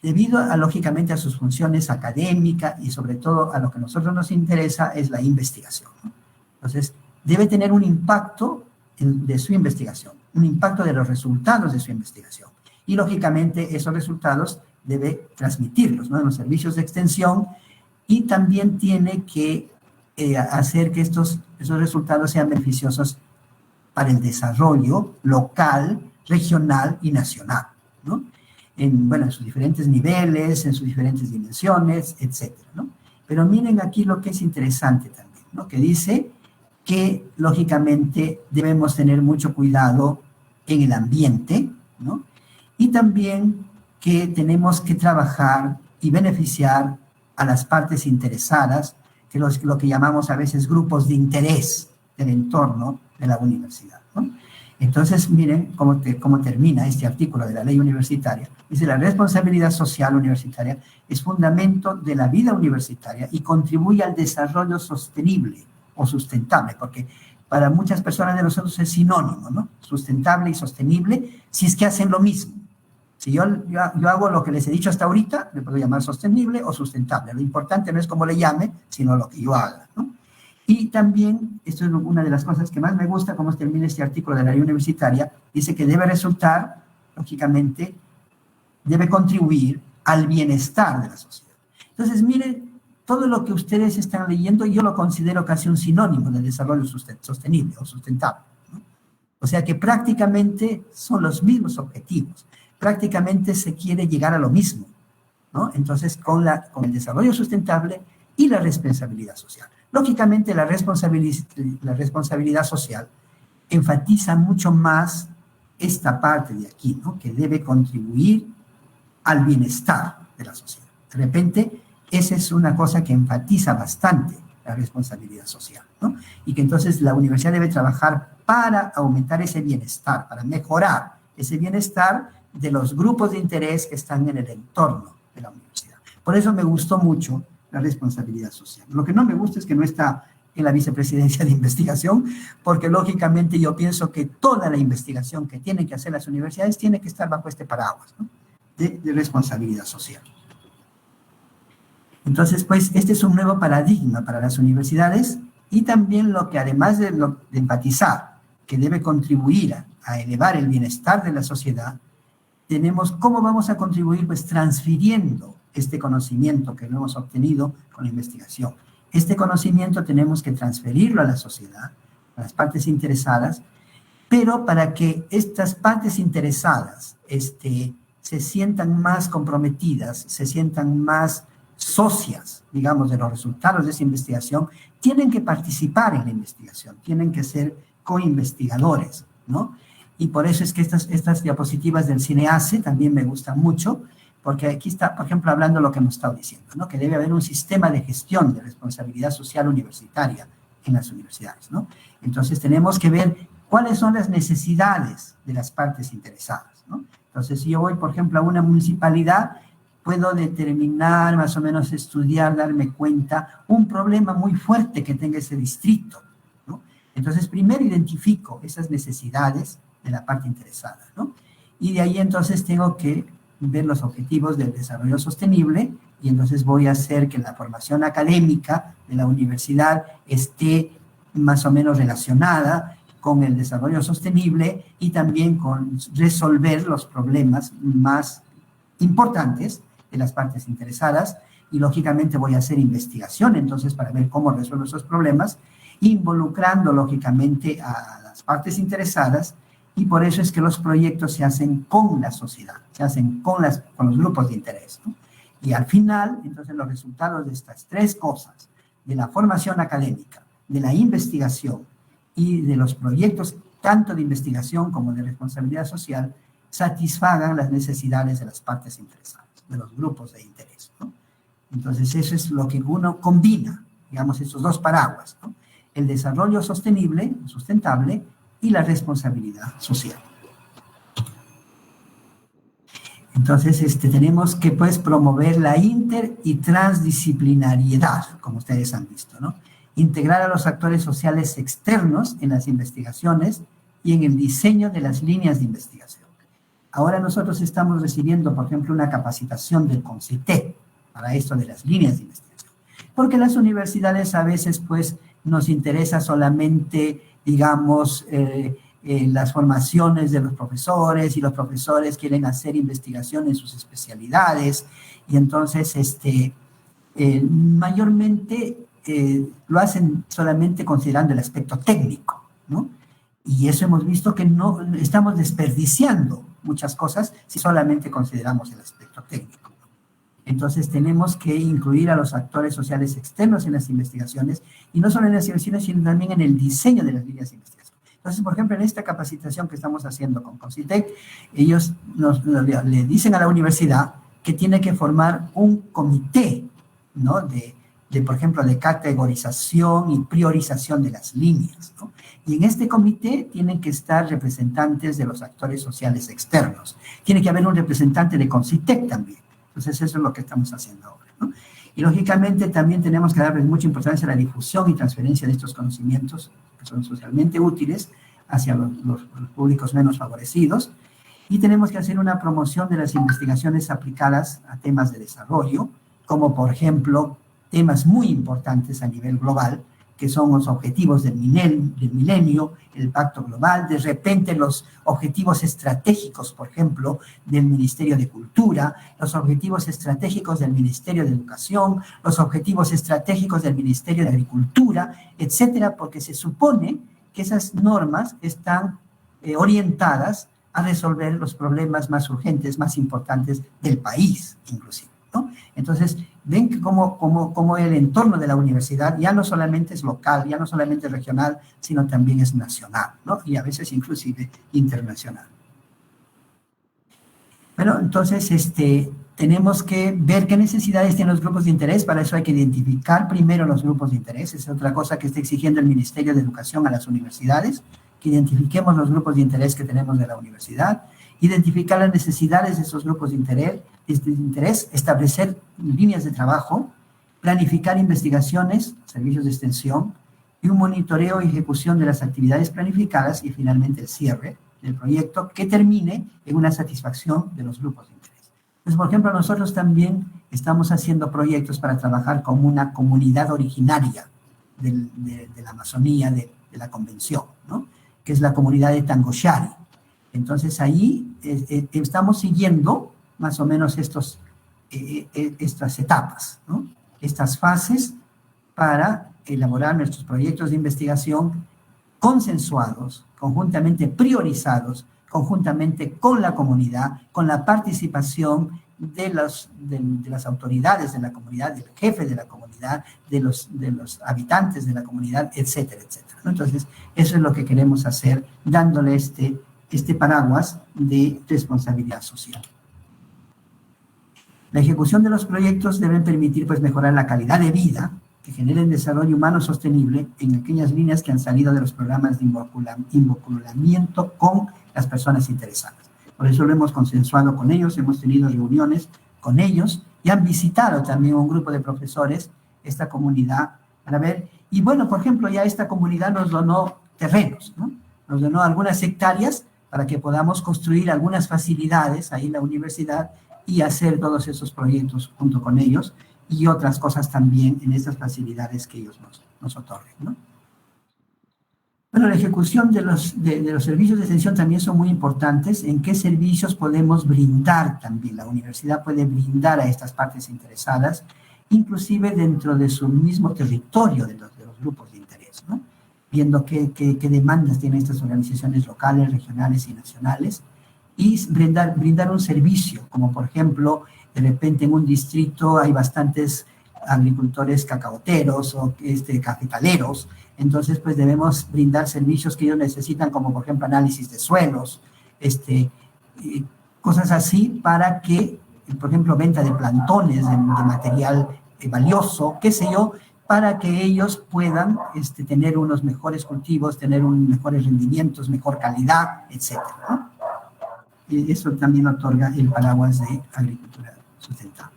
Debido lógicamente a sus funciones académicas y sobre todo a lo que a nosotros nos interesa es la investigación, ¿no? Entonces, debe tener un impacto de su investigación, un impacto de los resultados de su investigación. Y lógicamente esos resultados debe transmitirlos, ¿no?, en los servicios de extensión, y también tiene que hacer que esos resultados sean beneficiosos para el desarrollo local, regional y nacional, ¿no? En sus diferentes niveles, en sus diferentes dimensiones, etcétera, ¿no? Pero miren aquí lo que es interesante también, ¿no? Que dice que, lógicamente, debemos tener mucho cuidado en el ambiente, ¿no? Y también que tenemos que trabajar y beneficiar a las partes interesadas, que lo que llamamos a veces grupos de interés del entorno de la universidad, ¿no? Entonces, miren cómo termina este artículo de la ley universitaria. Dice, la responsabilidad social universitaria es fundamento de la vida universitaria y contribuye al desarrollo sostenible o sustentable, porque para muchas personas de nosotros es sinónimo, ¿no? Sustentable y sostenible, si es que hacen lo mismo. Si yo hago lo que les he dicho hasta ahorita, le puedo llamar sostenible o sustentable. Lo importante no es cómo le llame, sino lo que yo haga, ¿no? Y también, esto es una de las cosas que más me gusta, cómo termina este artículo de la ley universitaria, dice que debe resultar, lógicamente, debe contribuir al bienestar de la sociedad. Entonces, miren, todo lo que ustedes están leyendo, yo lo considero casi un sinónimo de desarrollo sostenible o sustentable, ¿no? O sea que prácticamente son los mismos objetivos, prácticamente se quiere llegar a lo mismo, ¿no? Entonces, con el desarrollo sustentable y la responsabilidad social. Lógicamente, la responsabilidad social enfatiza mucho más esta parte de aquí, ¿no? Que debe contribuir al bienestar de la sociedad. De repente, esa es una cosa que enfatiza bastante la responsabilidad social, ¿no? Y que entonces la universidad debe trabajar para aumentar ese bienestar, para mejorar ese bienestar de los grupos de interés que están en el entorno de la universidad. Por eso me gustó mucho la responsabilidad social. Lo que no me gusta es que no está en la vicepresidencia de investigación, porque lógicamente yo pienso que toda la investigación que tienen que hacer las universidades tiene que estar bajo este paraguas, ¿no? de responsabilidad social. Entonces, pues, este es un nuevo paradigma para las universidades y también lo que, además de enfatizar que debe contribuir a elevar el bienestar de la sociedad, tenemos cómo vamos a contribuir, pues, transfiriendo este conocimiento que lo hemos obtenido con la investigación. Este conocimiento tenemos que transferirlo a la sociedad, a las partes interesadas, pero para que estas partes interesadas se sientan más comprometidas, se sientan más socias, digamos, de los resultados de esa investigación, tienen que participar en la investigación, tienen que ser coinvestigadores, ¿no? Y por eso es que estas diapositivas del CINEACE también me gustan mucho, porque aquí está, por ejemplo, hablando lo que hemos estado diciendo, ¿no? Que debe haber un sistema de gestión de responsabilidad social universitaria en las universidades, ¿no? Entonces tenemos que ver cuáles son las necesidades de las partes interesadas, ¿no? Entonces, si yo voy, por ejemplo, a una municipalidad, puedo determinar, más o menos estudiar, darme cuenta, un problema muy fuerte que tenga ese distrito, ¿no? Entonces, primero identifico esas necesidades de la parte interesada, ¿no? Y de ahí entonces tengo que ver los objetivos del desarrollo sostenible y entonces voy a hacer que la formación académica de la universidad esté más o menos relacionada con el desarrollo sostenible y también con resolver los problemas más importantes de las partes interesadas y lógicamente voy a hacer investigación entonces para ver cómo resuelvo esos problemas, involucrando lógicamente a las partes interesadas y por eso es que los proyectos se hacen con la sociedad, se hacen con los grupos de interés, ¿no? Y al final, entonces los resultados de estas tres cosas, de la formación académica, de la investigación y de los proyectos tanto de investigación como de responsabilidad social, satisfagan las necesidades de las partes interesadas, de los grupos de interés, ¿no? Entonces, eso es lo que uno combina, digamos, estos dos paraguas, ¿no? El desarrollo sostenible, sustentable, y la responsabilidad social. Entonces, tenemos que, pues, promover la inter- y transdisciplinariedad, como ustedes han visto, ¿no? Integrar a los actores sociales externos en las investigaciones y en el diseño de las líneas de investigación. Ahora nosotros estamos recibiendo, por ejemplo, una capacitación del CONCITEC para esto de las líneas de investigación. Porque las universidades a veces, pues, nos interesa solamente, digamos, las formaciones de los profesores y los profesores quieren hacer investigación en sus especialidades y entonces, mayormente lo hacen solamente considerando el aspecto técnico, ¿no? Y eso hemos visto que no estamos desperdiciando muchas cosas si solamente consideramos el aspecto técnico. Entonces tenemos que incluir a los actores sociales externos en las investigaciones y no solo en las investigaciones, sino también en el diseño de las líneas de investigación. Entonces, por ejemplo, en esta capacitación que estamos haciendo con CONCITEC, ellos le dicen a la universidad que tiene que formar un comité, ¿no? Por ejemplo, de categorización y priorización de las líneas, ¿no? Y en este comité tienen que estar representantes de los actores sociales externos. Tiene que haber un representante de CONCITEC también. Entonces, eso es lo que estamos haciendo ahora, ¿no? Y, lógicamente, también tenemos que darles mucha importancia a la difusión y transferencia de estos conocimientos que son socialmente útiles hacia los públicos menos favorecidos. Y tenemos que hacer una promoción de las investigaciones aplicadas a temas de desarrollo, como, por ejemplo, temas muy importantes a nivel global, que son los objetivos del milenio, el pacto global, de repente los objetivos estratégicos, por ejemplo, del Ministerio de Cultura, los objetivos estratégicos del Ministerio de Educación, los objetivos estratégicos del Ministerio de Agricultura, etcétera, porque se supone que esas normas están orientadas a resolver los problemas más urgentes, más importantes del país, inclusive, ¿no? Entonces, ven que como el entorno de la universidad ya no solamente es local, ya no solamente es regional, sino también es nacional, ¿no? Y a veces inclusive internacional. Bueno, entonces, tenemos que ver qué necesidades tienen los grupos de interés. Para eso hay que identificar primero los grupos de interés. Es otra cosa que está exigiendo el Ministerio de Educación a las universidades, que identifiquemos los grupos de interés que tenemos de la universidad, identificar las necesidades de esos grupos de interés, establecer líneas de trabajo, planificar investigaciones, servicios de extensión, y un monitoreo y ejecución de las actividades planificadas y finalmente el cierre del proyecto que termine en una satisfacción de los grupos de interés. Pues, por ejemplo, nosotros también estamos haciendo proyectos para trabajar con una comunidad originaria de la Amazonía, de la Convención, ¿no? Que es la comunidad de Tangoshari. Entonces, ahí estamos siguiendo más o menos estas etapas, ¿no? Estas fases para elaborar nuestros proyectos de investigación consensuados, conjuntamente priorizados, conjuntamente con la comunidad, con la participación de las autoridades de la comunidad, del jefe de la comunidad, de los habitantes de la comunidad, etcétera, etcétera, ¿no? Entonces, eso es lo que queremos hacer, dándole este paraguas de responsabilidad social. La ejecución de los proyectos debe permitir, pues, mejorar la calidad de vida, que generen desarrollo humano sostenible en aquellas líneas que han salido de los programas de involucramiento con las personas interesadas. Por eso lo hemos consensuado con ellos, hemos tenido reuniones con ellos y han visitado también un grupo de profesores esta comunidad para ver. Y bueno, por ejemplo, ya esta comunidad nos donó terrenos, ¿no? Nos donó algunas hectáreas para que podamos construir algunas facilidades ahí en la universidad y hacer todos esos proyectos junto con ellos, y otras cosas también en estas facilidades que ellos nos otorguen, ¿no? Bueno, la ejecución de los servicios de extensión también son muy importantes. ¿En qué servicios podemos brindar también? La universidad puede brindar a estas partes interesadas, inclusive dentro de su mismo territorio de los grupos de interés, ¿no? Viendo qué demandas tienen estas organizaciones locales, regionales y nacionales, y brindar un servicio, como por ejemplo, de repente en un distrito hay bastantes agricultores cacaoteros o cafetaleros, entonces pues debemos brindar servicios que ellos necesitan, como por ejemplo análisis de suelos, cosas así, para que, por ejemplo, venta de plantones, de material valioso, qué sé yo, para que ellos puedan tener unos mejores cultivos, tener mejores rendimientos, mejor calidad, etcétera, ¿no? Y eso también otorga el paraguas de agricultura sustentable.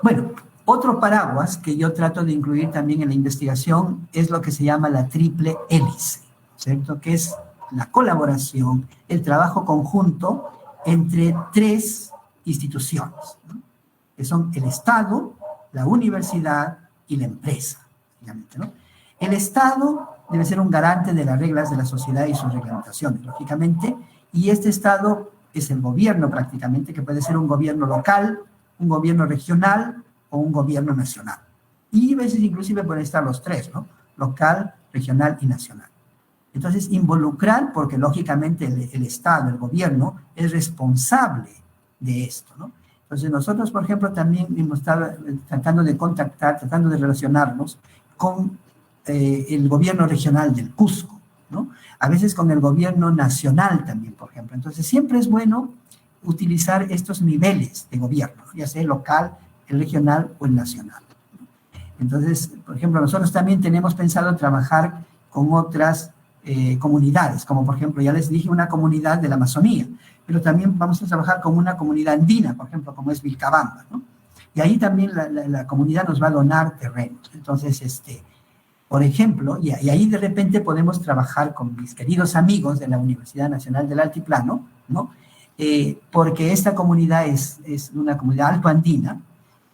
Bueno, otro paraguas que yo trato de incluir también en la investigación es lo que se llama la triple hélice, ¿cierto? Que es la colaboración, el trabajo conjunto entre tres instituciones, ¿no? Que son el Estado, la universidad y la empresa, ¿no? El Estado debe ser un garante de las reglas de la sociedad y sus reglamentaciones, lógicamente, y este Estado es el gobierno prácticamente, que puede ser un gobierno local, un gobierno regional o un gobierno nacional. Y a veces inclusive pueden estar los tres, ¿no? Local, regional y nacional. Entonces, involucrar, porque lógicamente el Estado, el gobierno, es responsable de esto, ¿no? Entonces, nosotros, por ejemplo, también hemos estado tratando de contactar, tratando de relacionarnos con el gobierno regional del Cusco, ¿no? A veces con el gobierno nacional también, por ejemplo. Entonces, siempre es bueno utilizar estos niveles de gobierno, ya sea el local, el regional o el nacional. Entonces, por ejemplo, nosotros también tenemos pensado trabajar con otras comunidades, como por ejemplo, ya les dije, una comunidad de la Amazonía, pero también vamos a trabajar con una comunidad andina, por ejemplo, como es Vilcabamba, ¿no? Y ahí también la comunidad nos va a donar terrenos. Entonces, por ejemplo, y ahí de repente podemos trabajar con mis queridos amigos de la Universidad Nacional del Altiplano, ¿no? Porque esta comunidad es una comunidad altoandina,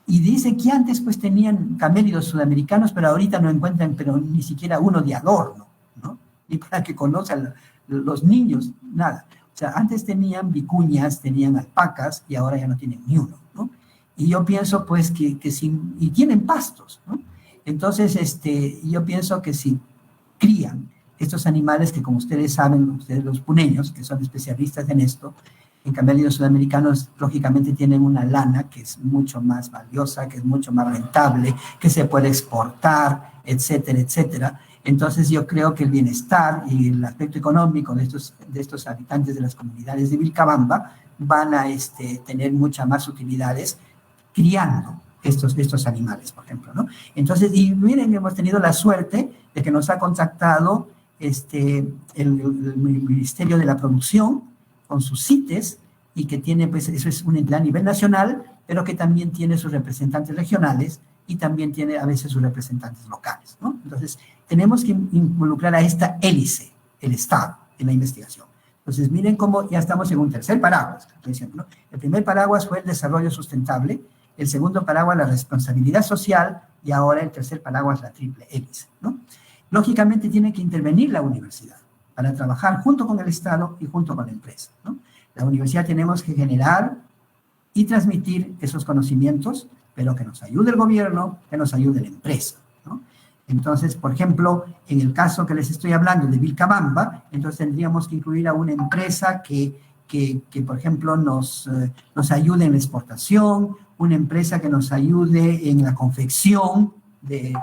y dice que antes pues tenían camélidos sudamericanos, pero ahorita no encuentran pero ni siquiera uno de adorno, ¿no? Ni para que conozcan los niños, nada. O sea, antes tenían vicuñas, tenían alpacas, y ahora ya no tienen ni uno, ¿no? Y yo pienso pues que y tienen pastos, ¿no? Entonces, yo pienso que si crían estos animales que, como ustedes saben, ustedes los puneños, que son especialistas en esto, en camélidos sudamericanos, lógicamente tienen una lana que es mucho más valiosa, que es mucho más rentable, que se puede exportar, etcétera, etcétera. Entonces, yo creo que el bienestar y el aspecto económico de estos habitantes de las comunidades de Vilcabamba, van a tener muchas más utilidades criando estos animales, por ejemplo, ¿no? Entonces, y miren, hemos tenido la suerte de que nos ha contactado el Ministerio de la Producción con sus CITES, y que tiene, pues, eso es un entidad a nivel nacional, pero que también tiene sus representantes regionales y también tiene a veces sus representantes locales, ¿no? Entonces, tenemos que involucrar a esta hélice, el Estado, en la investigación. Entonces, miren cómo ya estamos en un tercer paraguas, estoy diciendo, ¿no? El primer paraguas fue el desarrollo sustentable, el segundo paraguas la responsabilidad social, y ahora el tercer paraguas la triple hélice, ¿no? Lógicamente tiene que intervenir la universidad para trabajar junto con el Estado y junto con la empresa, ¿no? La universidad tenemos que generar y transmitir esos conocimientos, pero que nos ayude el gobierno, que nos ayude la empresa, ¿no? Entonces, por ejemplo, en el caso que les estoy hablando de Vilcabamba, entonces tendríamos que incluir a una empresa que por ejemplo, nos ayude en la exportación, una empresa que nos ayude en la confección de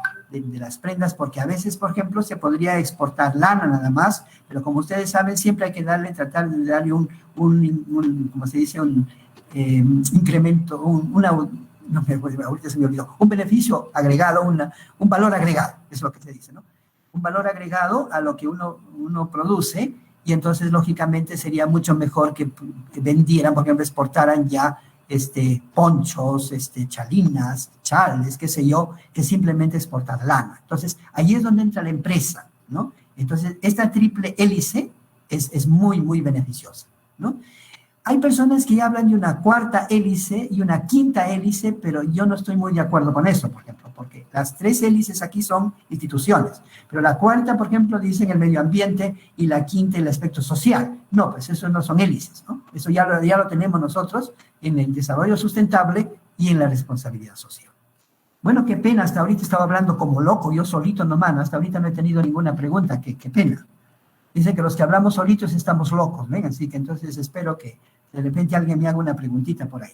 las prendas, porque a veces, por ejemplo, se podría exportar lana nada más, pero como ustedes saben, siempre hay que tratar de darle como se dice, un incremento, no me acuerdo, ahorita se me olvidó, un beneficio agregado, un valor agregado, es lo que se dice, ¿no? Un valor agregado a lo que uno produce, y entonces, lógicamente, sería mucho mejor que vendieran, por ejemplo, exportaran ya ponchos, chalinas, chales, qué sé yo, que simplemente exportar lana. Entonces, ahí es donde entra la empresa, ¿no? Entonces, esta triple hélice es muy, muy beneficiosa, ¿no? Hay personas que hablan de una cuarta hélice y una quinta hélice, pero yo no estoy muy de acuerdo con eso, por ejemplo, porque las tres hélices aquí son instituciones, pero la cuarta, por ejemplo, dicen el medio ambiente, y la quinta el aspecto social. No, pues eso no son hélices, ¿no? Eso ya lo tenemos nosotros en el desarrollo sustentable y en la responsabilidad social. Bueno, qué pena, hasta ahorita estaba hablando como loco, yo solito nomás, hasta ahorita no he tenido ninguna pregunta, qué pena. Dicen que los que hablamos solitos estamos locos, ¿ven? Así que entonces espero que de repente alguien me haga una preguntita por ahí.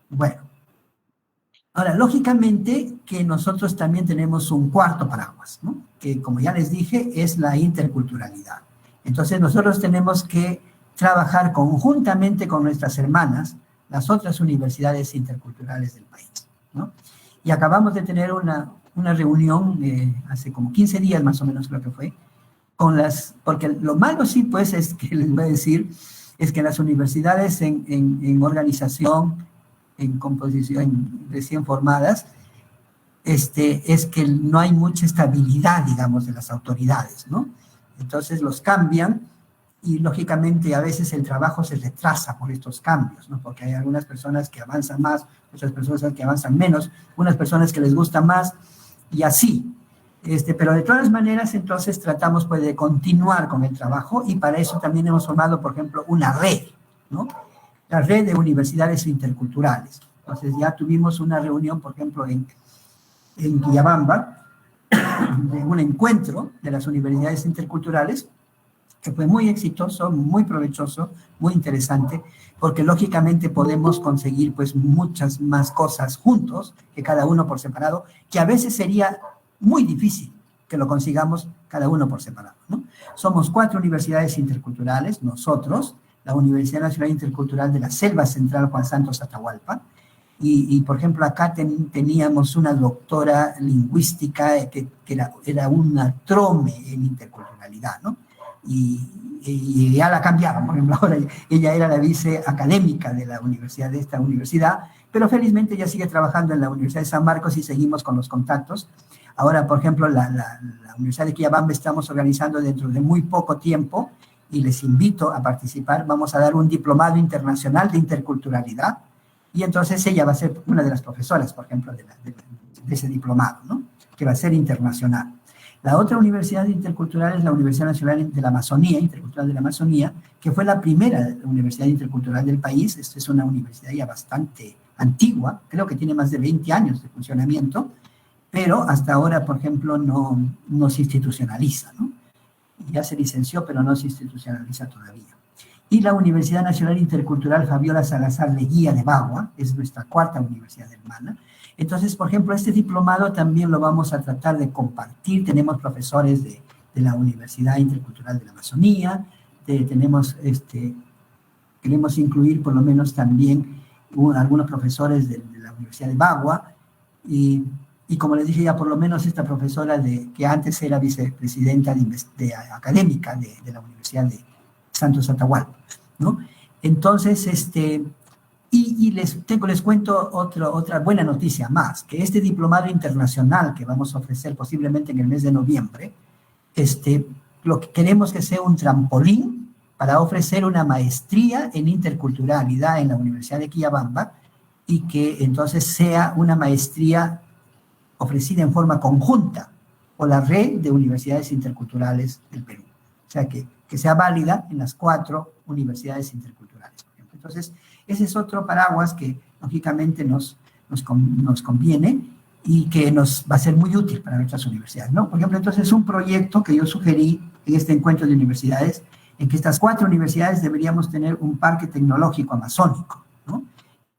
Bueno. Ahora, lógicamente que nosotros también tenemos un cuarto paraguas, ¿no? Que, como ya les dije, es la interculturalidad. Entonces, nosotros tenemos que trabajar conjuntamente con nuestras hermanas, las otras universidades interculturales del país, ¿no? Y acabamos de tener una reunión hace como 15 días más o menos, creo que fue, porque lo malo sí, pues, es que les voy a decir, es que las universidades en organización, en composición, recién formadas, es que no hay mucha estabilidad, digamos, de las autoridades, ¿no? Entonces los cambian y, lógicamente, a veces el trabajo se retrasa por estos cambios, ¿no? Porque hay algunas personas que avanzan más, otras personas que avanzan menos, unas personas que les gusta más, y así. Pero de todas maneras, entonces tratamos, pues, de continuar con el trabajo, y para eso también hemos formado, por ejemplo, una red, ¿no? La red de universidades interculturales. Entonces ya tuvimos una reunión, por ejemplo, en Quillabamba, de un encuentro de las universidades interculturales, que fue muy exitoso, muy provechoso, muy interesante, porque lógicamente podemos conseguir, pues, muchas más cosas juntos que cada uno por separado, que a veces sería muy difícil que lo consigamos cada uno por separado, ¿no? Somos 4 universidades interculturales, nosotros, la Universidad Nacional Intercultural de la Selva Central Juan Santos Atahualpa, y por ejemplo, acá teníamos una doctora lingüística que era una trome en interculturalidad, ¿no? Y ya la cambiaron, por ejemplo, ahora ella era la viceacadémica de la universidad, de esta universidad, pero felizmente ella sigue trabajando en la Universidad de San Marcos y seguimos con los contactos. Ahora, por ejemplo, la Universidad de Quillabamba estamos organizando dentro de muy poco tiempo, y les invito a participar. Vamos a dar un diplomado internacional de interculturalidad, y entonces ella va a ser una de las profesoras, por ejemplo, de ese diplomado, ¿no? Que va a ser internacional. La otra universidad intercultural es la Universidad Nacional de la Amazonía, Intercultural de la Amazonía, que fue la primera universidad intercultural del país. Esta es una universidad ya bastante antigua, creo que tiene más de 20 años de funcionamiento, pero hasta ahora, por ejemplo, no se institucionaliza, ¿no? Ya se licenció, pero no se institucionaliza todavía. Y la Universidad Nacional Intercultural Fabiola Salazar Leguía de Bagua, es nuestra cuarta universidad hermana. Entonces, por ejemplo, este diplomado también lo vamos a tratar de compartir. Tenemos profesores de la Universidad Intercultural de la Amazonía, tenemos queremos incluir por lo menos también algunos profesores de la Universidad de Bagua, y como les dije ya, por lo menos esta profesora que antes era vicepresidenta académica de la Universidad de Santos Atahualpa, ¿no? Entonces, y les cuento otra buena noticia más, que este diplomado internacional que vamos a ofrecer posiblemente en el mes de noviembre, lo que queremos que sea un trampolín para ofrecer una maestría en interculturalidad en la Universidad de Quillabamba, y que entonces sea una maestría ofrecida en forma conjunta por la red de universidades interculturales del Perú. O sea, que sea válida en las 4 universidades interculturales, por ejemplo. Entonces, ese es otro paraguas que lógicamente nos conviene y que nos va a ser muy útil para nuestras universidades, ¿no? Por ejemplo, entonces un proyecto que yo sugerí en este encuentro de universidades, en que estas 4 universidades deberíamos tener un parque tecnológico amazónico, ¿no?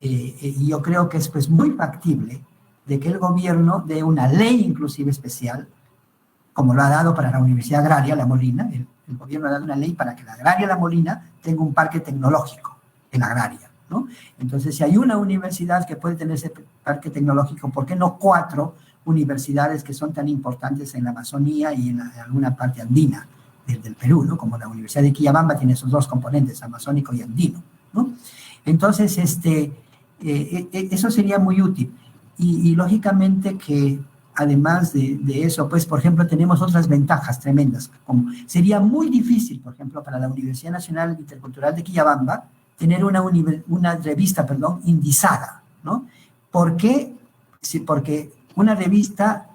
Y yo creo que es pues muy factible de que el gobierno dé una ley inclusive especial, como lo ha dado para la Universidad Agraria La Molina. El gobierno ha dado una ley para que la Agraria La Molina tenga un parque tecnológico en la Agraria, ¿no? Entonces, si hay una universidad que puede tener ese parque tecnológico, ¿por qué no 4 universidades que son tan importantes en la Amazonía y en alguna parte andina del Perú, ¿no? Como la Universidad de Quillabamba tiene esos 2 componentes, amazónico y andino, ¿no? Entonces, eso sería muy útil. Y lógicamente que además de eso, pues, por ejemplo, tenemos otras ventajas tremendas, como sería muy difícil, por ejemplo, para la Universidad Nacional Intercultural de Quillabamba tener una revista, indizada, ¿no? ¿Por qué? Sí, porque una revista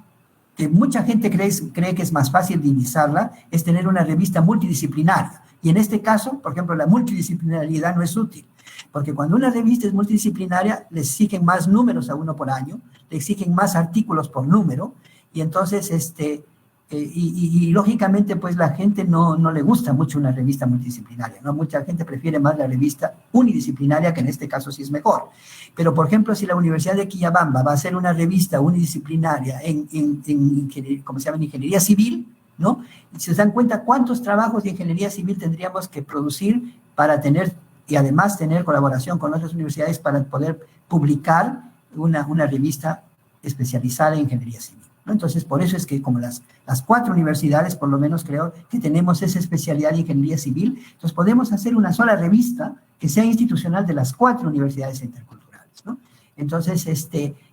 que mucha gente cree que es más fácil de indizarla es tener una revista multidisciplinaria. Y en este caso, por ejemplo, la multidisciplinariedad no es útil, porque cuando una revista es multidisciplinaria, le exigen más números a uno por año, le exigen más artículos por número, y entonces, y lógicamente, pues la gente no le gusta mucho una revista multidisciplinaria, ¿no? Mucha gente prefiere más la revista unidisciplinaria, que en este caso sí es mejor. Pero, por ejemplo, si la Universidad de Quillabamba va a hacer una revista unidisciplinaria ¿cómo se llama? En ingeniería civil, ¿no? Si se dan cuenta cuántos trabajos de ingeniería civil tendríamos que producir para tener, y además tener colaboración con otras universidades para poder publicar una revista especializada en ingeniería civil, ¿no? Entonces, por eso es que como las 4 universidades, por lo menos creo que tenemos esa especialidad de ingeniería civil, entonces podemos hacer una sola revista que sea institucional de las 4 universidades interculturales, ¿no? Entonces,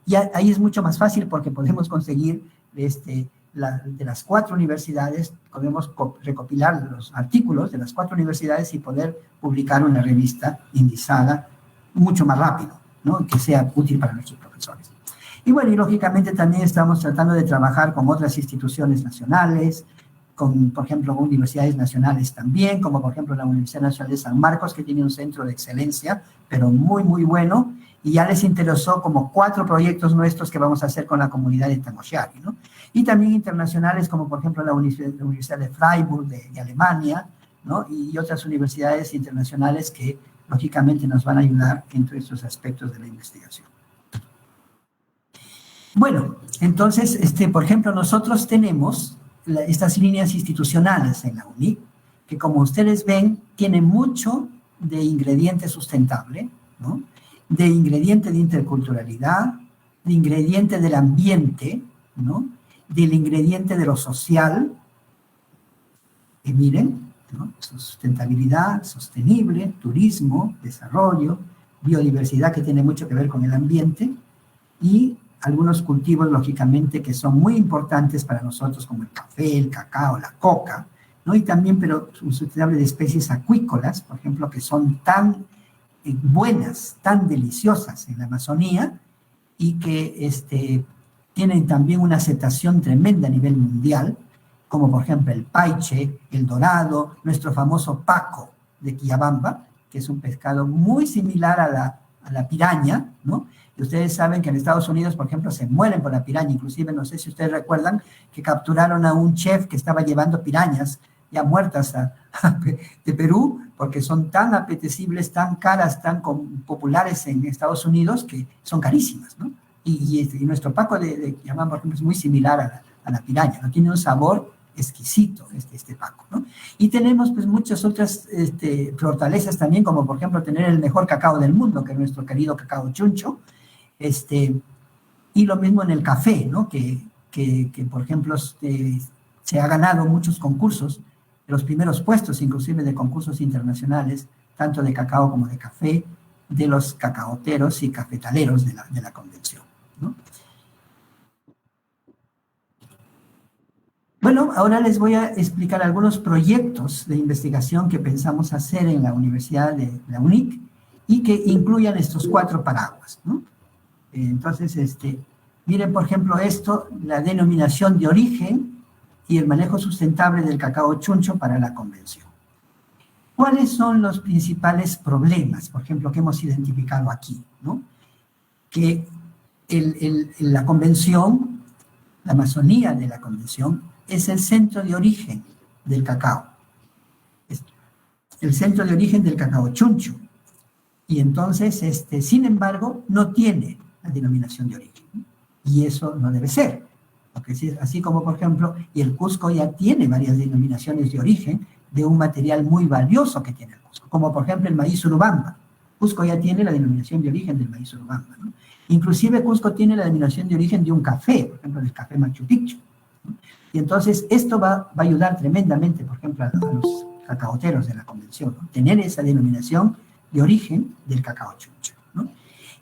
ya ahí es mucho más fácil porque podemos conseguir de las 4 universidades, podemos recopilar los artículos de las 4 universidades y poder publicar una revista indizada mucho más rápido, ¿no? Que sea útil para nuestros profesores. Y bueno, y lógicamente también estamos tratando de trabajar con otras instituciones nacionales, por ejemplo, con universidades nacionales también, como por ejemplo la Universidad Nacional de San Marcos, que tiene un centro de excelencia, pero muy, muy bueno, y ya les interesó como 4 proyectos nuestros que vamos a hacer con la comunidad de Tangoxiari, ¿no? Y también internacionales, como por ejemplo la Universidad de Freiburg de Alemania, ¿no? Y otras universidades internacionales que lógicamente nos van a ayudar en todos estos aspectos de la investigación. Bueno, entonces, por ejemplo, nosotros tenemos estas líneas institucionales en la UNIC, que como ustedes ven, tienen mucho de ingrediente sustentable, ¿no? De ingrediente de interculturalidad, de ingrediente del ambiente, ¿no? Del ingrediente de lo social, que miren, ¿no? Sustentabilidad, sostenible, turismo, desarrollo, biodiversidad, que tiene mucho que ver con el ambiente, y algunos cultivos, lógicamente, que son muy importantes para nosotros, como el café, el cacao, la coca, ¿no? Y también, pero sustentable, de especies acuícolas, por ejemplo, que son tan buenas, tan deliciosas en la Amazonía, y que tienen también una aceptación tremenda a nivel mundial, como por ejemplo el paiche, el dorado, nuestro famoso paco de Quillabamba, que es un pescado muy similar a la piraña, ¿no? Y ustedes saben que en Estados Unidos, por ejemplo, se mueren por la piraña. Inclusive, no sé si ustedes recuerdan que capturaron a un chef que estaba llevando pirañas ya muertas de Perú, porque son tan apetecibles, tan caras, tan populares en Estados Unidos, que son carísimas, ¿no? Y nuestro paco de Quillabamba, por ejemplo, es muy similar a la piraña, ¿no? Tiene un sabor exquisito este Paco, ¿no? Y tenemos pues muchas otras fortalezas también, como por ejemplo tener el mejor cacao del mundo, que es nuestro querido cacao chuncho, y lo mismo en el café, ¿no? Que por ejemplo se ha ganado muchos concursos, los primeros puestos inclusive de concursos internacionales, tanto de cacao como de café, de los cacaoteros y cafetaleros de la convención, ¿no? Bueno, ahora les voy a explicar algunos proyectos de investigación que pensamos hacer en la Universidad de la UNIC y que incluyan estos 4 paraguas, ¿no? Entonces, miren, por ejemplo, esto, la denominación de origen y el manejo sustentable del cacao chuncho para la convención. ¿Cuáles son los principales problemas, por ejemplo, que hemos identificado aquí, ¿no? Que la convención, la Amazonía de la convención, es el centro de origen del cacao. Es el centro de origen del cacao chuncho. Y entonces, sin embargo, no tiene la denominación de origen. Y eso no debe ser. Porque así como, por ejemplo, y el Cusco ya tiene varias denominaciones de origen de un material muy valioso que tiene el Cusco, como por ejemplo el maíz urubamba. Cusco ya tiene la denominación de origen del maíz urubamba, ¿no? Inclusive Cusco tiene la denominación de origen de un café, por ejemplo, del café Machu Picchu, ¿no? Y entonces esto va a ayudar tremendamente, por ejemplo, a los cacaoteros de la convención, ¿no? Tener esa denominación de origen del cacao chuncho, ¿no?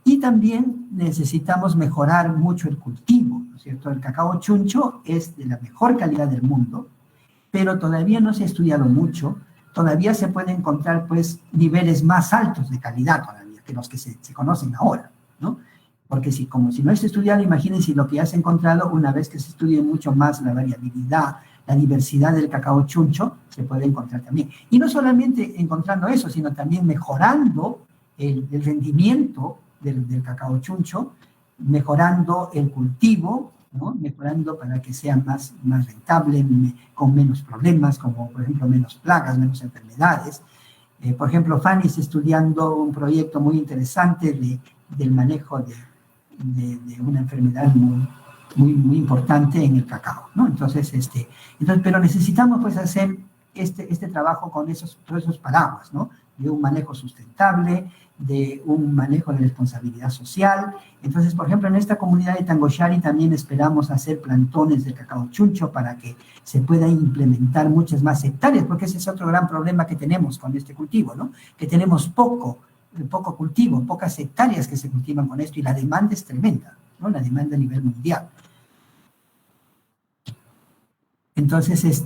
Y también necesitamos mejorar mucho el cultivo, ¿no es cierto? El cacao chuncho es de la mejor calidad del mundo, pero todavía no se ha estudiado mucho, todavía se pueden encontrar, pues, niveles más altos de calidad todavía que los que se conocen ahora, ¿no? Porque si no es estudiado, imagínense lo que ya se ha encontrado, una vez que se estudie mucho más la variabilidad, la diversidad del cacao chuncho, se puede encontrar también. Y no solamente encontrando eso, sino también mejorando el rendimiento del cacao chuncho, mejorando el cultivo, ¿no? Mejorando para que sea más rentable, con menos problemas, como por ejemplo menos plagas, menos enfermedades. Por ejemplo, Fanny está estudiando un proyecto muy interesante del manejo de una enfermedad muy importante en el cacao, ¿no? Entonces, pero necesitamos pues hacer este trabajo con todos esos paraguas, ¿no? De un manejo sustentable, de un manejo de responsabilidad social. Entonces, por ejemplo, en esta comunidad de Tangoshari también esperamos hacer plantones de cacao chuncho para que se puedan implementar muchas más hectáreas, porque ese es otro gran problema que tenemos con este cultivo, ¿no? Que tenemos poco cultivo, pocas hectáreas que se cultivan con esto, y la demanda es tremenda, ¿no? La demanda a nivel mundial. Entonces,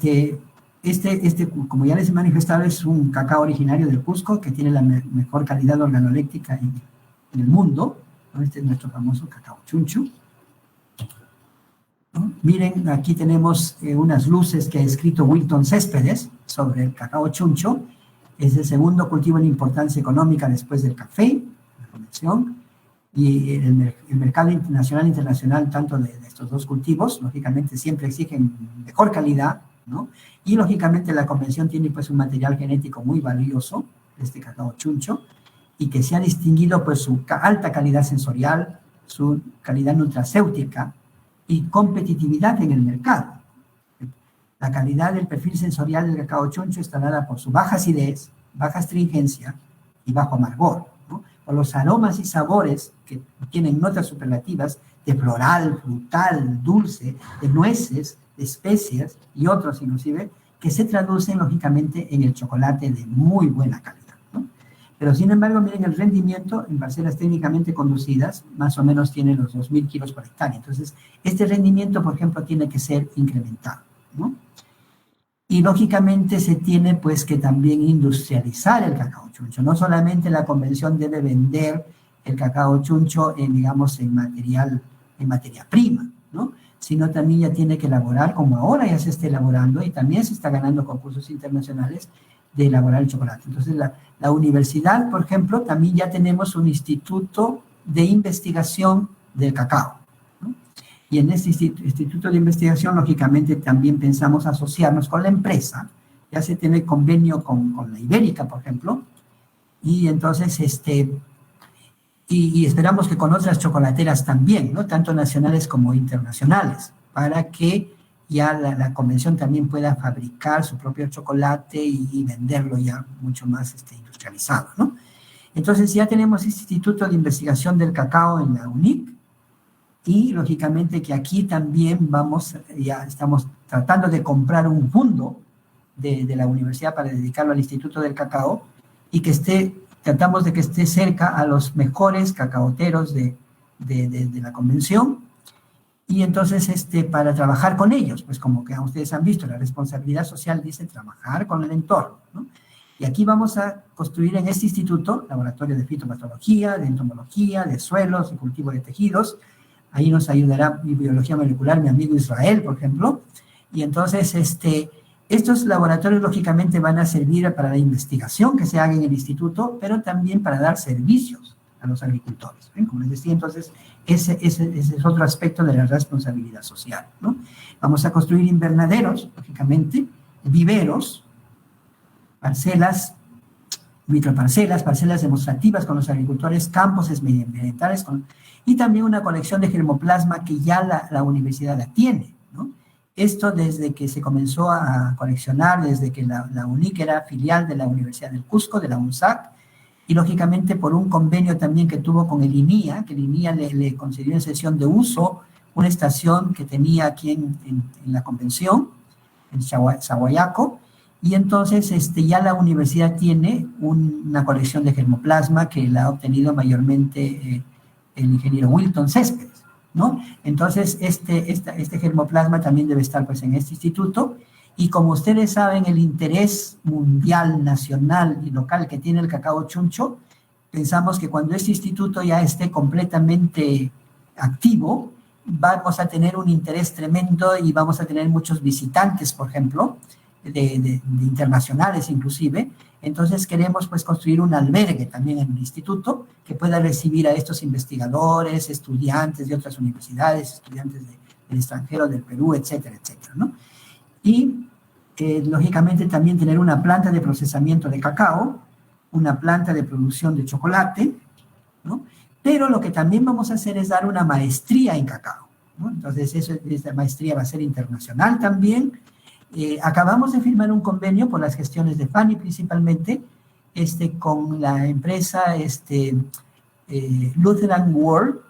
como ya les he manifestado, es un cacao originario del Cusco que tiene la mejor calidad organoléptica en el mundo, ¿no? Este es nuestro famoso cacao chuncho, ¿no? Miren, aquí tenemos unas luces que ha escrito Wilton Céspedes sobre el cacao chuncho. Es el segundo cultivo en importancia económica después del café, la convención, y el mercado nacional e internacional, tanto de estos dos cultivos, lógicamente siempre exigen mejor calidad, ¿no? Y lógicamente la convención tiene pues un material genético muy valioso, este cacao chuncho, y que se ha distinguido pues su alta calidad sensorial, su calidad nutracéutica y competitividad en el mercado. La calidad del perfil sensorial del cacao chuncho está dada por su baja acidez, baja astringencia y bajo amargor, ¿no? Por los aromas y sabores que tienen notas superlativas de floral, frutal, dulce, de nueces, de especias y otros inclusive, que se traducen lógicamente en el chocolate de muy buena calidad, ¿no? Pero sin embargo, miren, el rendimiento en parcelas técnicamente conducidas más o menos tiene los 2.000 kilos por hectárea. Entonces, este rendimiento, por ejemplo, tiene que ser incrementado, ¿no? Y lógicamente se tiene pues que también industrializar el cacao chuncho. No solamente la convención debe vender el cacao chuncho en materia prima, ¿no? Sino también ya tiene que elaborar, como ahora ya se está elaborando y también se está ganando concursos internacionales de elaborar el chocolate. Entonces la universidad, por ejemplo, también ya tenemos un instituto de investigación del cacao, ¿no? Y en este instituto de investigación, lógicamente, también pensamos asociarnos con la empresa. Ya se tiene convenio con la Ibérica, por ejemplo, y entonces, y esperamos que con otras chocolateras también, ¿no? Tanto nacionales como internacionales, para que ya la convención también pueda fabricar su propio chocolate y venderlo ya mucho más industrializado, ¿no? Entonces ya tenemos este Instituto de Investigación del Cacao en la UNIC, y lógicamente que aquí también ya estamos tratando de comprar un fondo de la universidad para dedicarlo al Instituto del Cacao, y tratamos de que esté cerca a los mejores cacaoteros de la convención, y entonces para trabajar con ellos, pues como que ustedes han visto, la responsabilidad social dice trabajar con el entorno, ¿no? Y aquí vamos a construir en este instituto laboratorio de fitopatología, de entomología, de suelos, de cultivo de tejidos. Ahí nos ayudará mi biología molecular, mi amigo Israel, por ejemplo. Y entonces estos laboratorios lógicamente van a servir para la investigación que se haga en el instituto, pero también para dar servicios a los agricultores, ¿eh? Como les decía, entonces ese es otro aspecto de la responsabilidad social, ¿no? Vamos a construir invernaderos, lógicamente, viveros, parcelas, microparcelas, parcelas demostrativas con los agricultores, campos experimentales, y también una colección de germoplasma que ya la universidad la tiene, ¿no? Esto desde que se comenzó a coleccionar, desde que la UNIC era filial de la Universidad del Cusco, de la UNSAC, y lógicamente por un convenio también que tuvo con el INIA, que el INIA le concedió en cesión de uso una estación que tenía aquí en la convención, en Sahuayaco, y entonces ya la universidad tiene una colección de germoplasma que la ha obtenido mayormente el ingeniero Wilton Céspedes, ¿no? Entonces este germoplasma también debe estar pues en este instituto, y como ustedes saben el interés mundial, nacional y local que tiene el cacao chuncho, pensamos que cuando este instituto ya esté completamente activo, vamos a tener un interés tremendo y vamos a tener muchos visitantes, por ejemplo, de internacionales inclusive. Entonces queremos pues construir un albergue también en el instituto que pueda recibir a estos investigadores, estudiantes de otras universidades, estudiantes del extranjero, del Perú, etcétera, etcétera, ¿no? Y lógicamente también tener una planta de procesamiento de cacao, una planta de producción de chocolate, ¿no? Pero lo que también vamos a hacer es dar una maestría en cacao, ¿no? Entonces esa maestría va a ser internacional también. Acabamos de firmar un convenio por las gestiones de FANI principalmente, con la empresa Lutheran World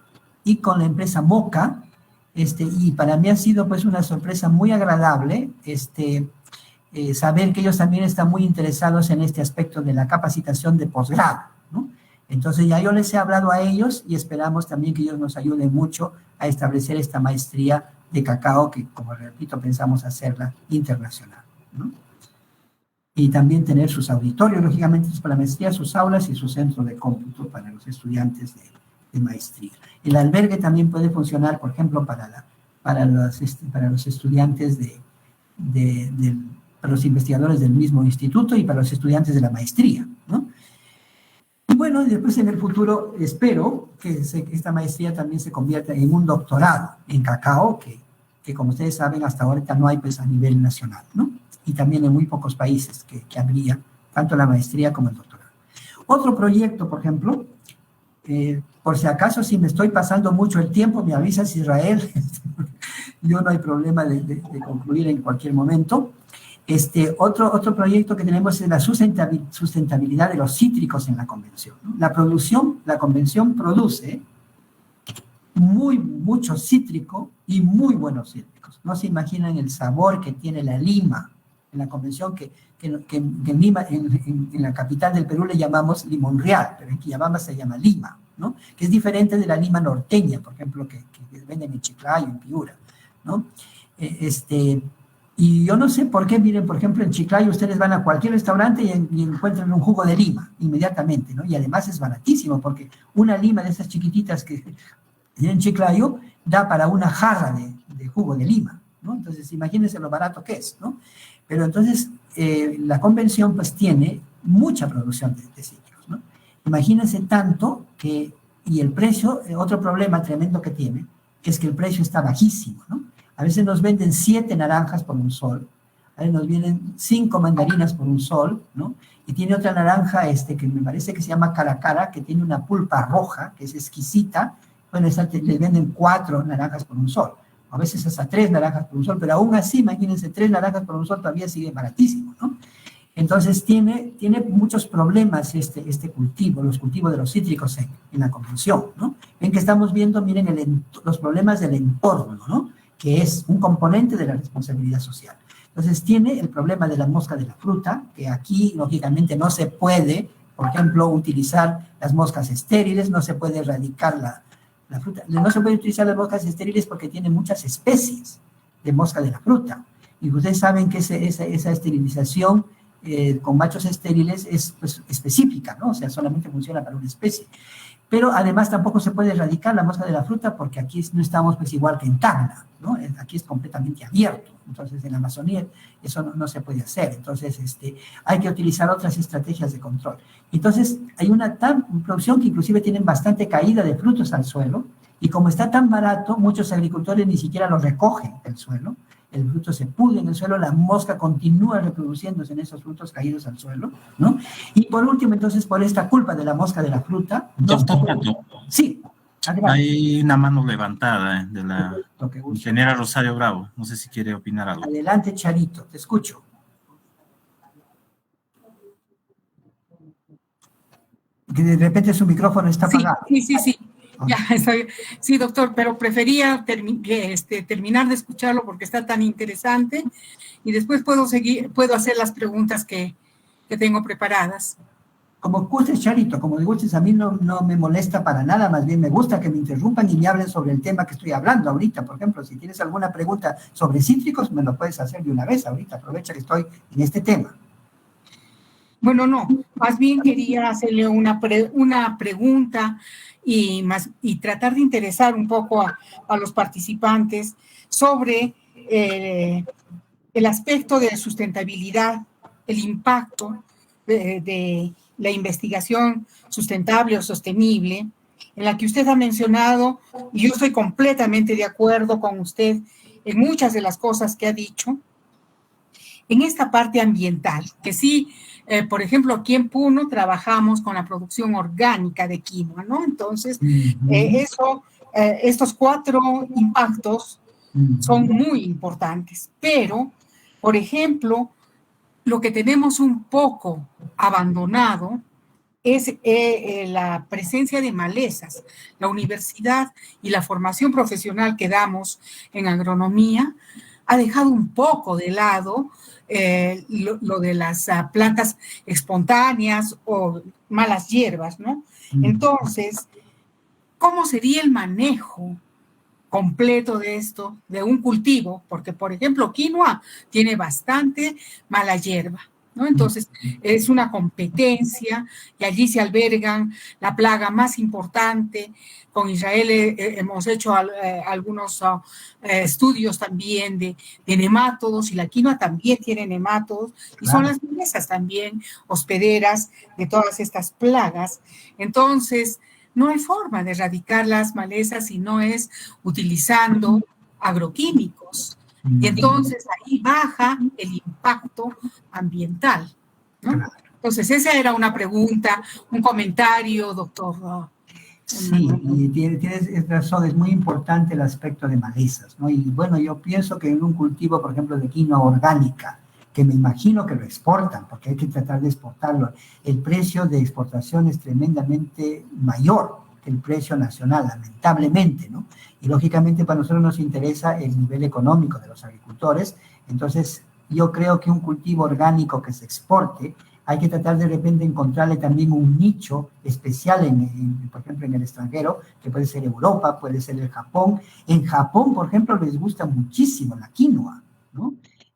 y con la empresa Moca, y para mí ha sido pues una sorpresa muy agradable saber que ellos también están muy interesados en este aspecto de la capacitación de posgrado, ¿no? Entonces ya yo les he hablado a ellos y esperamos también que ellos nos ayuden mucho a establecer esta maestría de cacao que, como repito, pensamos hacerla internacional, ¿no? Y también tener sus auditorios, lógicamente, para la maestría, sus aulas y su centro de cómputo para los estudiantes de maestría. El albergue también puede funcionar, por ejemplo, para los estudiantes para los investigadores del mismo instituto y para los estudiantes de la maestría, ¿no? Y bueno, después en el futuro espero que esta maestría también se convierta en un doctorado en cacao, que como ustedes saben hasta ahorita no hay pues a nivel nacional, ¿no? Y también en muy pocos países que habría tanto la maestría como el doctorado. Otro proyecto, por ejemplo, por si acaso si me estoy pasando mucho el tiempo, me avisas Israel, yo no hay problema de concluir en cualquier momento. Otro proyecto que tenemos es la sustentabilidad de los cítricos en la convención, ¿no? La convención produce mucho cítrico y muy buenos cítricos. No se imaginan el sabor que tiene la lima en la convención, que en Lima, en la capital del Perú le llamamos limón real, pero en Quillabamba se llama lima, ¿no? Que es diferente de la lima norteña, por ejemplo, que venden en Chiclayo, en Piura, ¿no? Y yo no sé por qué, miren, por ejemplo, en Chiclayo ustedes van a cualquier restaurante y encuentran un jugo de lima inmediatamente, ¿no? Y además es baratísimo, porque una lima de esas chiquititas que en Chiclayo da para una jarra de jugo de lima, ¿no? Entonces, imagínense lo barato que es, ¿no? Pero entonces, la convención pues tiene mucha producción de cítricos, ¿no? Imagínense tanto y el precio, otro problema tremendo que tiene, es que el precio está bajísimo, ¿no? A veces nos venden 7 naranjas por un sol, a veces nos vienen 5 mandarinas por un sol, ¿no? Y tiene otra naranja que me parece que se llama caracara, que tiene una pulpa roja, que es exquisita. Bueno, le venden 4 naranjas por un sol. a veces hasta 3 naranjas por un sol, pero aún así, imagínense, 3 naranjas por un sol todavía sigue baratísimo, ¿no? Entonces tiene muchos problemas este cultivo, los cultivos de los cítricos en la convención, ¿no? Ven que estamos viendo, miren, los problemas del entorno, ¿no? Que es un componente de la responsabilidad social. Entonces tiene el problema de la mosca de la fruta, que aquí lógicamente no se puede, por ejemplo, utilizar las moscas estériles, no se puede erradicar la fruta. No se puede utilizar las moscas estériles porque tiene muchas especies de mosca de la fruta. Y ustedes saben que esa esterilización con machos estériles es pues, específica, ¿no? O sea, solamente funciona para una especie. Pero además tampoco se puede erradicar la mosca de la fruta porque aquí no estamos pues igual que en Tacna, ¿no? Aquí es completamente abierto. Entonces en la Amazonía eso no se puede hacer. Entonces hay que utilizar otras estrategias de control. Entonces hay una producción que inclusive tienen bastante caída de frutos al suelo y como está tan barato, muchos agricultores ni siquiera lo recogen del suelo. El fruto se pudre en el suelo, la mosca continúa reproduciéndose en esos frutos caídos al suelo, ¿no? Y por último, entonces, por esta culpa de la mosca de la fruta... Doctor Pato, sí, adelante. Hay una mano levantada de la ingeniera Rosario Bravo. No sé si quiere opinar algo. Adelante, Charito, te escucho. Que de repente su micrófono está apagado. Sí. Ya, está bien. Sí, doctor, pero prefería terminar de escucharlo porque está tan interesante y después puedo hacer las preguntas que tengo preparadas. Como gustes, Charito, como gustes, a mí no me molesta para nada, más bien me gusta que me interrumpan y me hablen sobre el tema que estoy hablando ahorita. Por ejemplo, si tienes alguna pregunta sobre cítricos, me lo puedes hacer de una vez ahorita, aprovecha que estoy en este tema. Bueno, no, más bien quería hacerle una pregunta y tratar de interesar un poco a los participantes sobre el aspecto de sustentabilidad, el impacto de la investigación sustentable o sostenible, en la que usted ha mencionado, y yo estoy completamente de acuerdo con usted en muchas de las cosas que ha dicho, en esta parte ambiental, que sí, por ejemplo, aquí en Puno trabajamos con la producción orgánica de quinoa, ¿no? Entonces, estos 4 impactos son muy importantes, pero, por ejemplo, lo que tenemos un poco abandonado es la presencia de malezas. La universidad y la formación profesional que damos en agronomía ha dejado un poco de lado lo de las plantas espontáneas o malas hierbas, ¿no? Entonces, ¿cómo sería el manejo completo de esto, de un cultivo? Porque, por ejemplo, quinoa tiene bastante mala hierba, ¿no? Entonces, es una competencia y allí se albergan la plaga más importante. Con Israel hemos hecho algunos estudios también de nemátodos y la quinoa también tiene nemátodos y son las malezas también hospederas de todas estas plagas. Entonces, no hay forma de erradicar las malezas si no es utilizando agroquímicos. Y entonces ahí baja el impacto ambiental, ¿no? Entonces, esa era una pregunta, un comentario, doctor. Sí, y tienes razón, es muy importante el aspecto de malezas, ¿no? Y bueno, yo pienso que en un cultivo, por ejemplo, de quinoa orgánica, que me imagino que lo exportan, porque hay que tratar de exportarlo, el precio de exportación es tremendamente mayor que el precio nacional, lamentablemente, ¿no? Y lógicamente para nosotros nos interesa el nivel económico de los agricultores, entonces yo creo que un cultivo orgánico que se exporte, hay que tratar de repente encontrarle también un nicho especial, por ejemplo, en el extranjero, que puede ser Europa, puede ser el Japón. En Japón, por ejemplo, les gusta muchísimo la quinoa, ¿no?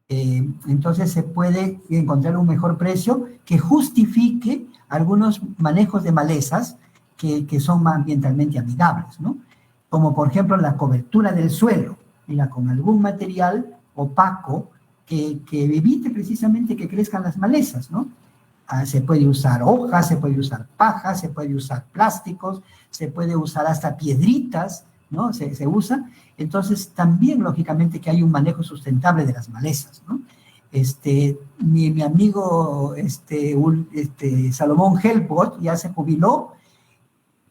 Entonces se puede encontrar un mejor precio que justifique algunos manejos de malezas que son ambientalmente amigables, ¿no? Como por ejemplo la cobertura del suelo, mira, con algún material opaco que evite precisamente que crezcan las malezas, ¿no? Se puede usar hojas, se puede usar paja, se puede usar plásticos, se puede usar hasta piedritas, ¿no? Se usa. Entonces, también, lógicamente, que hay un manejo sustentable de las malezas, ¿no? Mi amigo Salomón Helbot ya se jubiló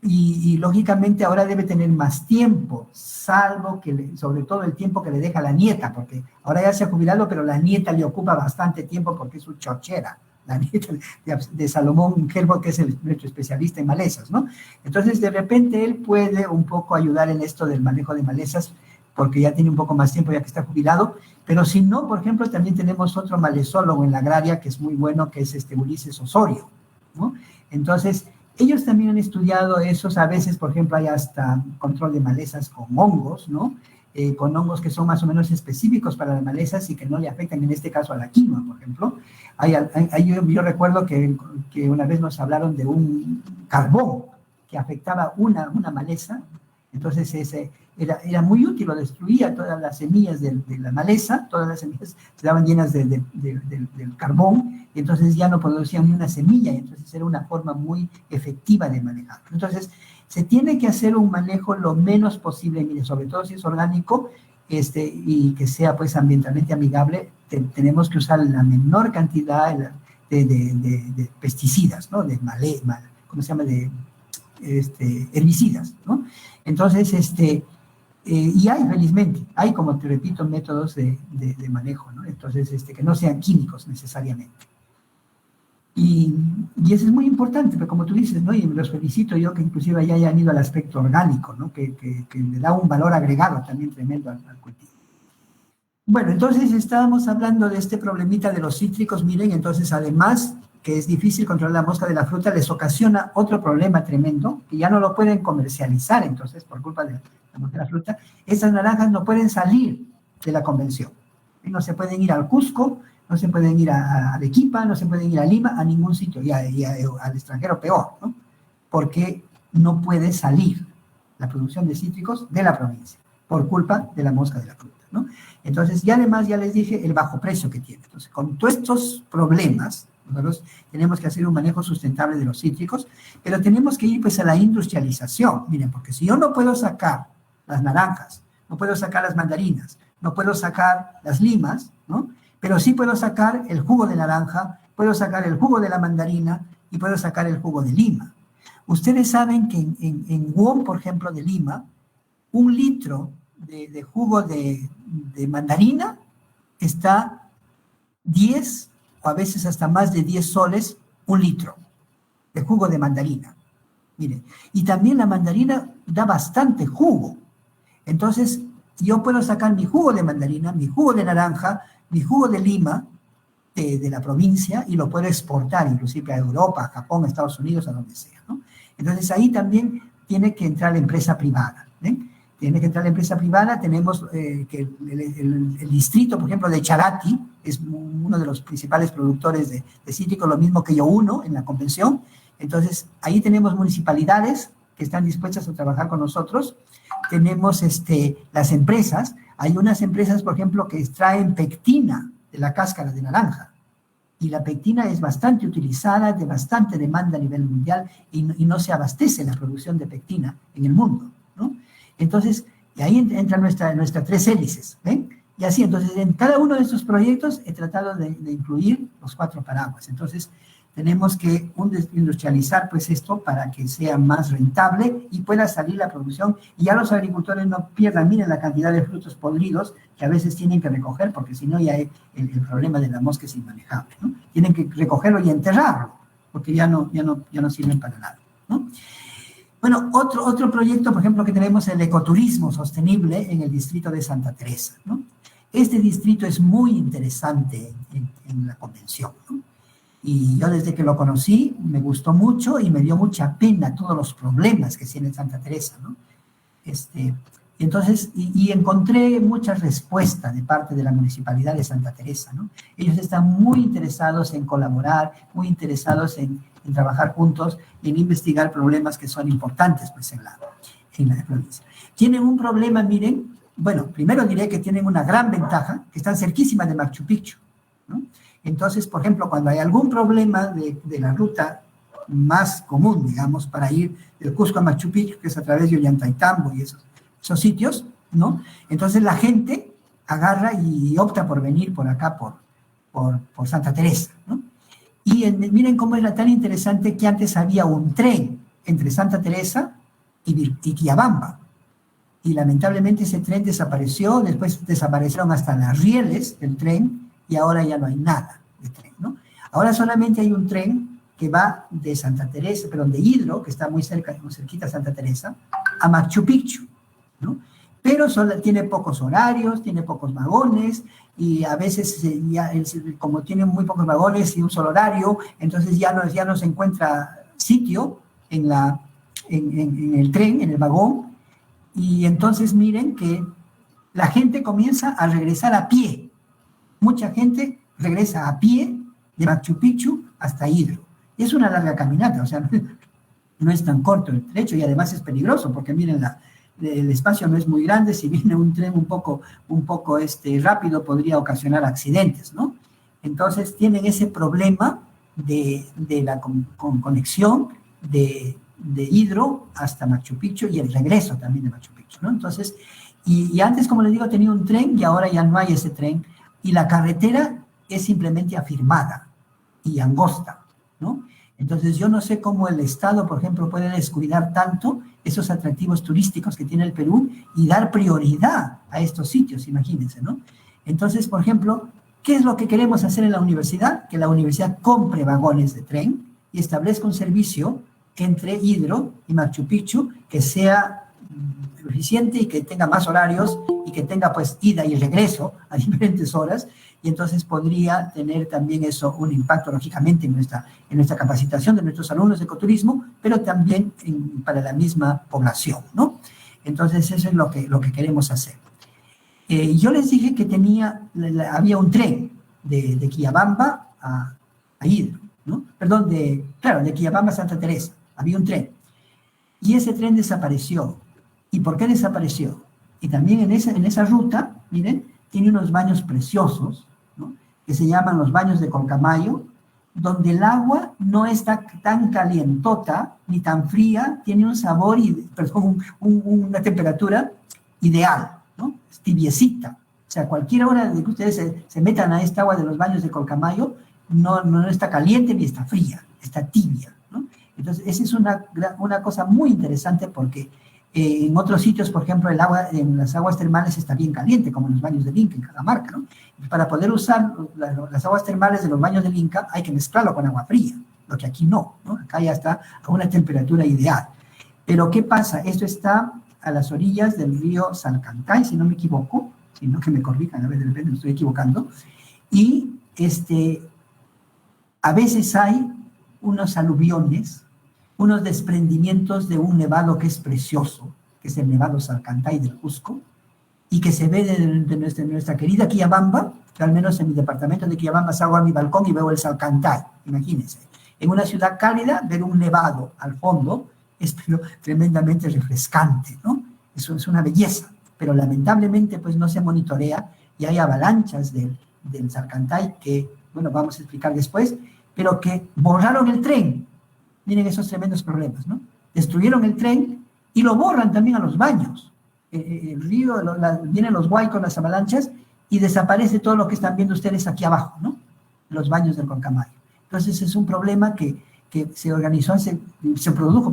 y lógicamente ahora debe tener más tiempo, salvo que, sobre todo el tiempo que le deja la nieta, porque ahora ya se ha jubilado, pero la nieta le ocupa bastante tiempo porque es su chochera, la nieta de Salomón Gelbo, que es nuestro especialista en malezas, ¿no? Entonces, de repente, él puede un poco ayudar en esto del manejo de malezas, porque ya tiene un poco más tiempo, ya que está jubilado, pero si no, por ejemplo, también tenemos otro malezólogo en la agraria que es muy bueno, que es Ulises Osorio, ¿no? Entonces, ellos también han estudiado esos, a veces, por ejemplo, hay hasta control de malezas con hongos, ¿no? Con hongos que son más o menos específicos para las malezas y que no le afectan, en este caso, a la quinoa, por ejemplo. Yo recuerdo que una vez nos hablaron de un carbón que afectaba una maleza, entonces era muy útil, lo destruía todas las semillas de la maleza, todas las semillas estaban llenas del carbón, y entonces ya no producían ni una semilla, y entonces era una forma muy efectiva de manejarlo. Entonces, se tiene que hacer un manejo lo menos posible, mire, sobre todo si es orgánico, y que sea pues ambientalmente amigable, tenemos que usar la menor cantidad de pesticidas, ¿no? ¿Cómo se llama? Herbicidas, ¿no? Entonces, y hay, felizmente, hay, como te repito, métodos de manejo, ¿no? Entonces, que no sean químicos necesariamente. Y eso es muy importante, pero como tú dices, ¿no? Y los felicito yo que inclusive ya hayan ido al aspecto orgánico, ¿no? Que le da un valor agregado también tremendo al cultivo. Bueno, entonces estábamos hablando de este problemita de los cítricos. Miren, entonces además que es difícil controlar la mosca de la fruta, les ocasiona otro problema tremendo, que ya no lo pueden comercializar, entonces, por culpa de la mosca de la fruta. Esas naranjas no pueden salir de la convención. No se pueden ir al Cusco, no se pueden ir a Arequipa, no se pueden ir a Lima, a ningún sitio, y al extranjero peor, ¿no? Porque no puede salir la producción de cítricos de la provincia, por culpa de la mosca de la fruta, ¿no? Entonces, y además, ya les dije, el bajo precio que tiene. Entonces, con todos estos problemas, nosotros tenemos que hacer un manejo sustentable de los cítricos, pero tenemos que ir pues a la industrialización. Miren, porque si yo no puedo sacar las naranjas, no puedo sacar las mandarinas, no puedo sacar las limas, ¿no? Pero sí puedo sacar el jugo de naranja, puedo sacar el jugo de la mandarina y puedo sacar el jugo de lima. Ustedes saben que en WOM, por ejemplo, de Lima, 1 litro de jugo de mandarina está 10 o a veces hasta más de 10 soles 1 litro de jugo de mandarina. Miren, y también la mandarina da bastante jugo. Entonces, yo puedo sacar mi jugo de mandarina, mi jugo de naranja, mi jugo de lima de la provincia y lo puedo exportar inclusive a Europa, a Japón, a Estados Unidos, a donde sea, ¿no? Entonces ahí también tiene que entrar la empresa privada, ¿eh? Tiene que entrar la empresa privada. Tenemos que el distrito, por ejemplo, de Charati, es uno de los principales productores de cítricos, lo mismo que Youno en la convención. Entonces ahí tenemos municipalidades que están dispuestas a trabajar con nosotros. Tenemos las empresas. Hay unas empresas, por ejemplo, que extraen pectina de la cáscara de naranja. Y la pectina es bastante utilizada, de bastante demanda a nivel mundial, y no se abastece la producción de pectina en el mundo, ¿no? Entonces, ahí entra nuestra 3 hélices, ¿ven? Y así, entonces, en cada uno de estos proyectos he tratado de incluir los 4 paraguas. Entonces, tenemos que industrializar pues esto para que sea más rentable y pueda salir la producción y ya los agricultores no pierdan, miren la cantidad de frutos podridos que a veces tienen que recoger, porque si no ya el problema de la mosca es inmanejable, ¿no? Tienen que recogerlo y enterrarlo, porque ya no sirven para nada, ¿no? Bueno, otro proyecto, por ejemplo, que tenemos el ecoturismo sostenible en el distrito de Santa Teresa, ¿no? Este distrito es muy interesante en la convención, ¿no? Y yo desde que lo conocí me gustó mucho y me dio mucha pena todos los problemas que tiene Santa Teresa, ¿no? Entonces, y encontré muchas respuestas de parte de la Municipalidad de Santa Teresa, ¿no? Ellos están muy interesados en colaborar, muy interesados en trabajar juntos y en investigar problemas que son importantes pues, en la provincia. Tienen un problema, miren, bueno, primero diré que tienen una gran ventaja, que están cerquísima de Machu Picchu, ¿no? Entonces, por ejemplo, cuando hay algún problema de la ruta más común, digamos, para ir del Cusco a Machu Picchu, que es a través de Ollantaytambo y esos sitios, ¿no? Entonces la gente agarra y opta por venir por acá, por Santa Teresa, ¿no? Y miren cómo era tan interesante que antes había un tren entre Santa Teresa y Quillabamba. Y lamentablemente ese tren desapareció, después desaparecieron hasta las rieles del tren y ahora ya no hay nada de tren, ¿no? Ahora solamente hay un tren que va de Santa Teresa, perdón, de Hidro, que está muy cerquita de Santa Teresa, a Machu Picchu, ¿no? Pero tiene pocos horarios, tiene pocos vagones, y a veces, como tiene muy pocos vagones y un solo horario, entonces ya no se encuentra sitio en el tren, en el vagón, y entonces miren que la gente comienza a regresar a pie. Mucha gente regresa a pie de Machu Picchu hasta Hidro. Y es una larga caminata, o sea, no es tan corto el trecho y además es peligroso, porque miren, el espacio no es muy grande, si viene un tren un poco rápido podría ocasionar accidentes, ¿no? Entonces tienen ese problema de la conexión de Hidro hasta Machu Picchu y el regreso también de Machu Picchu, ¿no? Entonces, y antes, como les digo, tenía un tren y ahora ya no hay ese tren, y la carretera es simplemente afirmada y angosta, ¿no? Entonces yo no sé cómo el Estado, por ejemplo, puede descuidar tanto esos atractivos turísticos que tiene el Perú y dar prioridad a estos sitios, imagínense, ¿no? Entonces, por ejemplo, ¿qué es lo que queremos hacer en la universidad? Que la universidad compre vagones de tren y establezca un servicio entre Hidro y Machu Picchu que sea eficiente y que tenga más horarios y que tenga pues ida y regreso a diferentes horas, y entonces podría tener también eso un impacto lógicamente en nuestra capacitación de nuestros alumnos de ecoturismo, pero también para la misma población, ¿no? Entonces eso es lo que queremos hacer. Yo les dije que había un tren de Quillabamba a Hidro, ¿no? Perdón, de Quillabamba a Santa Teresa, había un tren. Y ese tren desapareció. ¿Y por qué desapareció? Y también en esa ruta, miren, tiene unos baños preciosos, ¿no? Que se llaman los baños de Colcamayo, donde el agua no está tan calientota ni tan fría, tiene un sabor y una temperatura ideal, ¿no? Es tibiecita. O sea, cualquier hora de que ustedes se metan a esta agua de los baños de Colcamayo, no está caliente ni está fría, está tibia, ¿no? Entonces, esa es una cosa muy interesante porque en otros sitios, por ejemplo, el agua en las aguas termales está bien caliente, como en los baños del Inca, en Cajamarca, ¿no? Y para poder usar las aguas termales de los baños del Inca hay que mezclarlo con agua fría, lo que aquí no, ¿no? Acá ya está a una temperatura ideal. Pero, ¿qué pasa? Esto está a las orillas del río Salcantay, si no me equivoco, si no que me corrijan, a ver, de repente me estoy equivocando, y a veces hay unos aluviones, unos desprendimientos de un nevado que es precioso, que es el Nevado Salcantay del Cusco, y que se ve de nuestra querida Quillabamba, que al menos en mi departamento de Quillabamba salgo a mi balcón y veo el Salcantay, imagínense. En una ciudad cálida, ver un nevado al fondo es tremendamente refrescante, ¿no? Eso es una belleza, pero lamentablemente pues no se monitorea y hay avalanchas del Salcantay que, bueno, vamos a explicar después, pero que borraron el tren. Miren esos tremendos problemas, ¿no? Destruyeron el tren y lo borran también a los baños. El río, vienen los huaicos, las avalanchas, y desaparece todo lo que están viendo ustedes aquí abajo, ¿no? Los baños del Colcamayo. Entonces es un problema que se produjo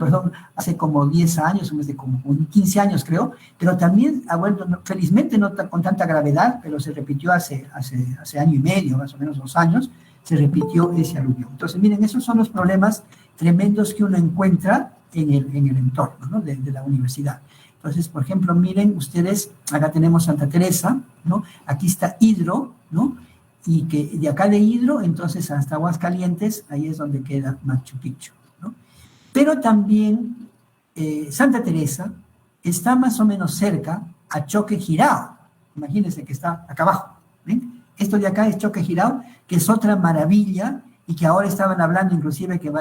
hace como 10 años, como 15 años creo, pero también ha vuelto, felizmente no con tanta gravedad, pero se repitió hace año y medio, más o menos 2 años, se repitió ese aluvio. Entonces miren, esos son los problemas tremendos que uno encuentra en el entorno, ¿no? de la universidad. Entonces, por ejemplo, miren ustedes, acá tenemos Santa Teresa, ¿no? Aquí está Hidro, ¿no? Y que de acá de Hidro, entonces hasta Aguascalientes, ahí es donde queda Machu Picchu, ¿no? Pero también Santa Teresa está más o menos cerca a Choque Jirao. Imagínense que está acá abajo, ¿ven? Esto de acá es Choque Jirao, que es otra maravilla, y que ahora estaban hablando inclusive que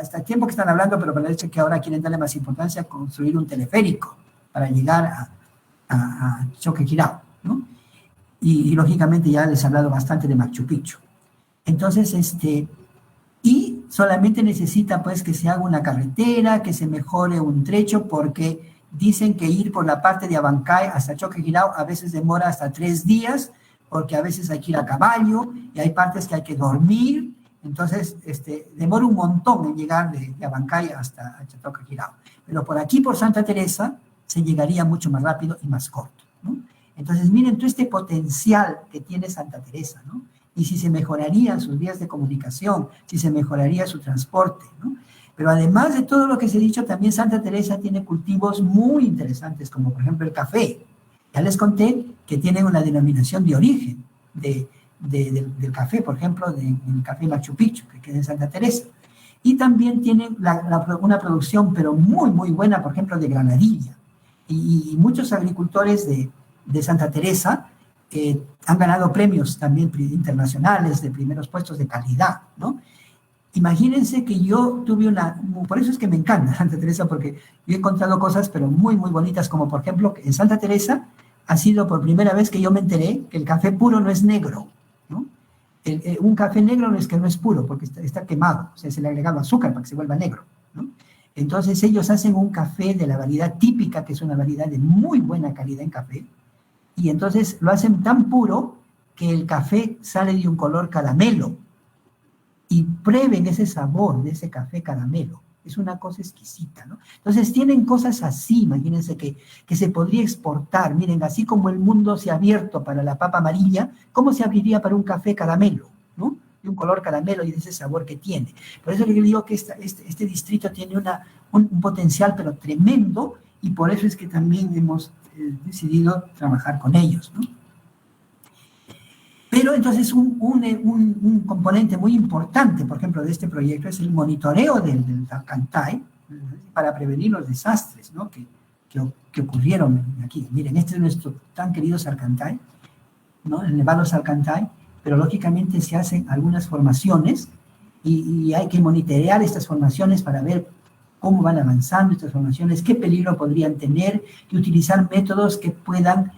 hasta el tiempo que están hablando, pero parece que ahora quieren darle más importancia a construir un teleférico para llegar a Choque Jirao, ¿no? Y lógicamente ya les he hablado bastante de Machu Picchu. Entonces, y solamente necesita pues que se haga una carretera, que se mejore un trecho, porque dicen que ir por la parte de Abancay hasta Choque Jirao a veces demora hasta 3 días, porque a veces hay que ir a caballo, y hay partes que hay que dormir, Entonces, demora un montón en llegar de Abancay hasta Chatoca-Quirao. Pero por aquí, por Santa Teresa, se llegaría mucho más rápido y más corto, ¿no? Entonces, miren todo este potencial que tiene Santa Teresa, ¿no? Y si se mejorarían sus vías de comunicación, si se mejoraría su transporte, ¿no? Pero además de todo lo que se ha dicho, también Santa Teresa tiene cultivos muy interesantes, como por ejemplo el café. Ya les conté que tienen una denominación de origen del café, por ejemplo, del café Machu Picchu, que queda en Santa Teresa. Y también tienen una producción, pero muy, muy buena, por ejemplo, de granadilla. Y muchos agricultores de Santa Teresa han ganado premios también internacionales de primeros puestos de calidad, ¿no? Imagínense que yo tuve por eso es que me encanta Santa Teresa, porque yo he encontrado cosas, pero muy, muy bonitas, como por ejemplo, en Santa Teresa ha sido por primera vez que yo me enteré que el café puro no es negro, ¿no? Un café negro no es puro, porque está quemado, o sea, se le ha agregado azúcar para que se vuelva negro, ¿no? Entonces ellos hacen un café de la variedad típica, que es una variedad de muy buena calidad en café, y entonces lo hacen tan puro que el café sale de un color caramelo, y prueben ese sabor de ese café caramelo. Es una cosa exquisita, ¿no? Entonces tienen cosas así, imagínense que se podría exportar. Miren, así como el mundo se ha abierto para la papa amarilla, ¿cómo se abriría para un café caramelo, ¿no? De un color caramelo y de ese sabor que tiene. Por eso le digo que este distrito tiene un potencial, pero tremendo, y por eso es que también hemos decidido trabajar con ellos, ¿no? Pero entonces un componente muy importante, por ejemplo, de este proyecto es el monitoreo del Salcantay para prevenir los desastres, ¿no? que ocurrieron aquí. Miren, este es nuestro tan querido Salcantay, ¿no? El Nevado Salcantay, pero lógicamente se hacen algunas formaciones y hay que monitorear estas formaciones para ver cómo van avanzando estas formaciones, qué peligro podrían tener, y utilizar métodos que puedan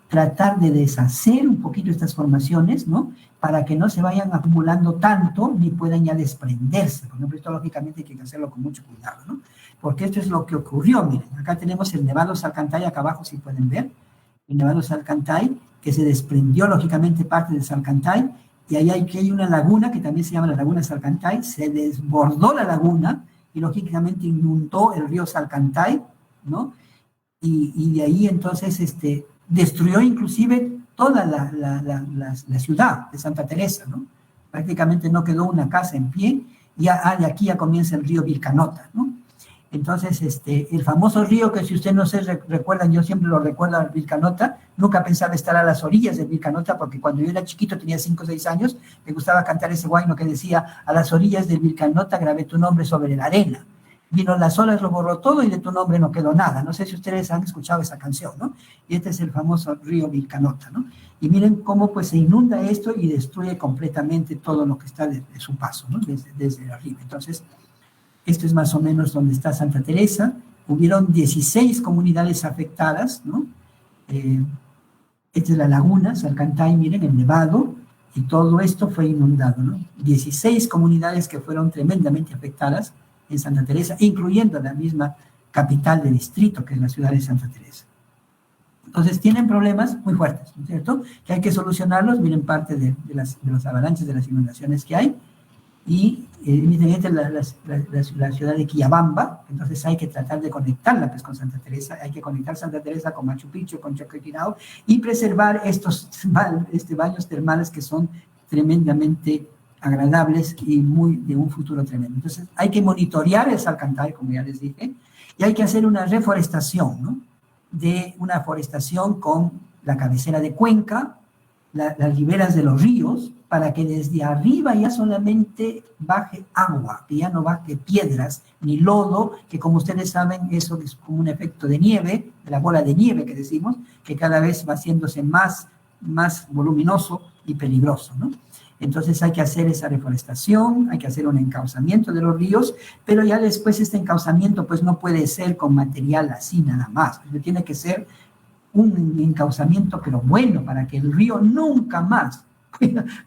tratar de deshacer un poquito estas formaciones, ¿no? Para que no se vayan acumulando tanto ni puedan ya desprenderse. Por ejemplo, esto lógicamente hay que hacerlo con mucho cuidado, ¿no? Porque esto es lo que ocurrió. Miren, acá tenemos el Nevado Salcantay, acá abajo si pueden ver, el Nevado Salcantay, que se desprendió lógicamente parte del Salcantay, y ahí hay una laguna que también se llama la Laguna Salcantay, se desbordó la laguna y lógicamente inundó el río Salcantay, ¿no? Y de ahí entonces destruyó inclusive toda la ciudad de Santa Teresa, ¿no? Prácticamente no quedó una casa en pie, y de aquí ya comienza el río Vilcanota, ¿no? Entonces, el famoso río que si ustedes no se recuerdan, yo siempre lo recuerdo al Vilcanota, nunca pensaba estar a las orillas del Vilcanota, porque cuando yo era chiquito, tenía 5 o 6 años, me gustaba cantar ese guayno que decía, a las orillas del Vilcanota grabé tu nombre sobre la arena. Vino las olas, lo borró todo y de tu nombre no quedó nada. No sé si ustedes han escuchado esa canción, ¿no? Y este es el famoso río Vilcanota, ¿no? Y miren cómo pues se inunda esto y destruye completamente todo lo que está de su paso, ¿no? Desde arriba. Entonces, esto es más o menos donde está Santa Teresa. Hubieron 16 comunidades afectadas, ¿no? Esta es la laguna, Salcantay, miren, el Nevado, y todo esto fue inundado, ¿no? 16 comunidades que fueron tremendamente afectadas en Santa Teresa, incluyendo la misma capital del distrito, que es la ciudad de Santa Teresa. Entonces, tienen problemas muy fuertes, ¿no es cierto?, que hay que solucionarlos. Miren parte de los avalanches, de las inundaciones que hay, y miren, esta es la ciudad de Quillabamba. Entonces hay que tratar de conectarla pues con Santa Teresa, hay que conectar Santa Teresa con Machu Picchu, con Choquequirao, y preservar estos baños termales que son tremendamente agradables y de un futuro tremendo. Entonces hay que monitorear el Salcantay, como ya les dije, y hay que hacer una reforestación, ¿no? De una forestación con la cabecera de cuenca, las riberas de los ríos, para que desde arriba ya solamente baje agua, que ya no baje piedras ni lodo, que como ustedes saben, eso es como un efecto de nieve, de la bola de nieve que decimos, que cada vez va haciéndose más voluminoso y peligroso, ¿no? Entonces hay que hacer esa reforestación, hay que hacer un encauzamiento de los ríos, pero ya después este encauzamiento pues no puede ser con material así nada más, tiene que ser un encauzamiento pero bueno, para que el río nunca más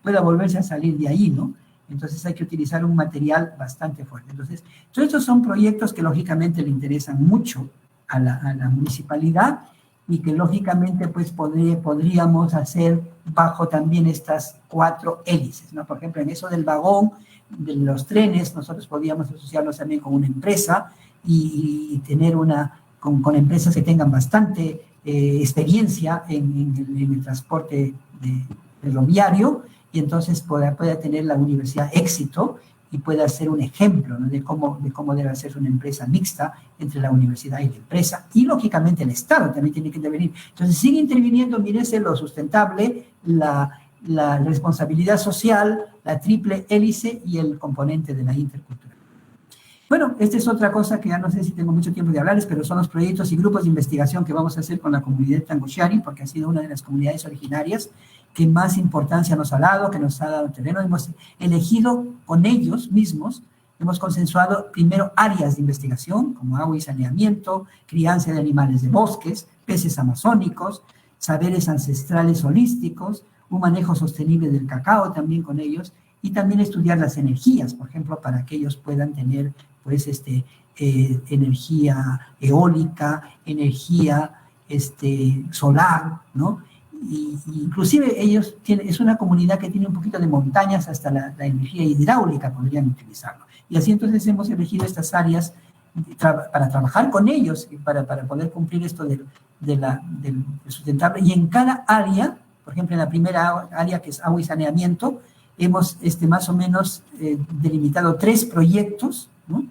pueda volverse a salir de ahí, ¿no? Entonces hay que utilizar un material bastante fuerte. Entonces, todos estos son proyectos que lógicamente le interesan mucho a la municipalidad, y que lógicamente pues podríamos hacer bajo también estas 4 hélices, ¿no? Por ejemplo, en eso del vagón, de los trenes, nosotros podríamos asociarnos también con una empresa y tener con empresas que tengan bastante experiencia en el transporte ferroviario, y entonces pueda tener la universidad éxito y pueda ser un ejemplo, ¿no? de cómo debe ser una empresa mixta entre la universidad y la empresa, y lógicamente el Estado también tiene que intervenir. Entonces sigue interviniendo, mírese, lo sustentable, la responsabilidad social, la triple hélice y el componente de la interculturalidad. Bueno, esta es otra cosa que ya no sé si tengo mucho tiempo de hablarles, pero son los proyectos y grupos de investigación que vamos a hacer con la comunidad Tangoxiari, porque ha sido una de las comunidades originarias que más importancia nos ha dado, que nos ha dado terreno. Hemos elegido con ellos mismos, hemos consensuado primero áreas de investigación, como agua y saneamiento, crianza de animales de bosques, peces amazónicos, saberes ancestrales holísticos, un manejo sostenible del cacao también con ellos, y también estudiar las energías, por ejemplo, para que ellos puedan tener pues energía eólica, energía solar, ¿no? Y inclusive ellos es una comunidad que tiene un poquito de montañas, hasta la energía hidráulica podrían utilizarlo. Y así entonces hemos elegido estas áreas para trabajar con ellos, para poder cumplir esto del sustentable. Y en cada área, por ejemplo, en la primera área, que es agua y saneamiento, hemos más o menos delimitado 3 proyectos, ¿no?,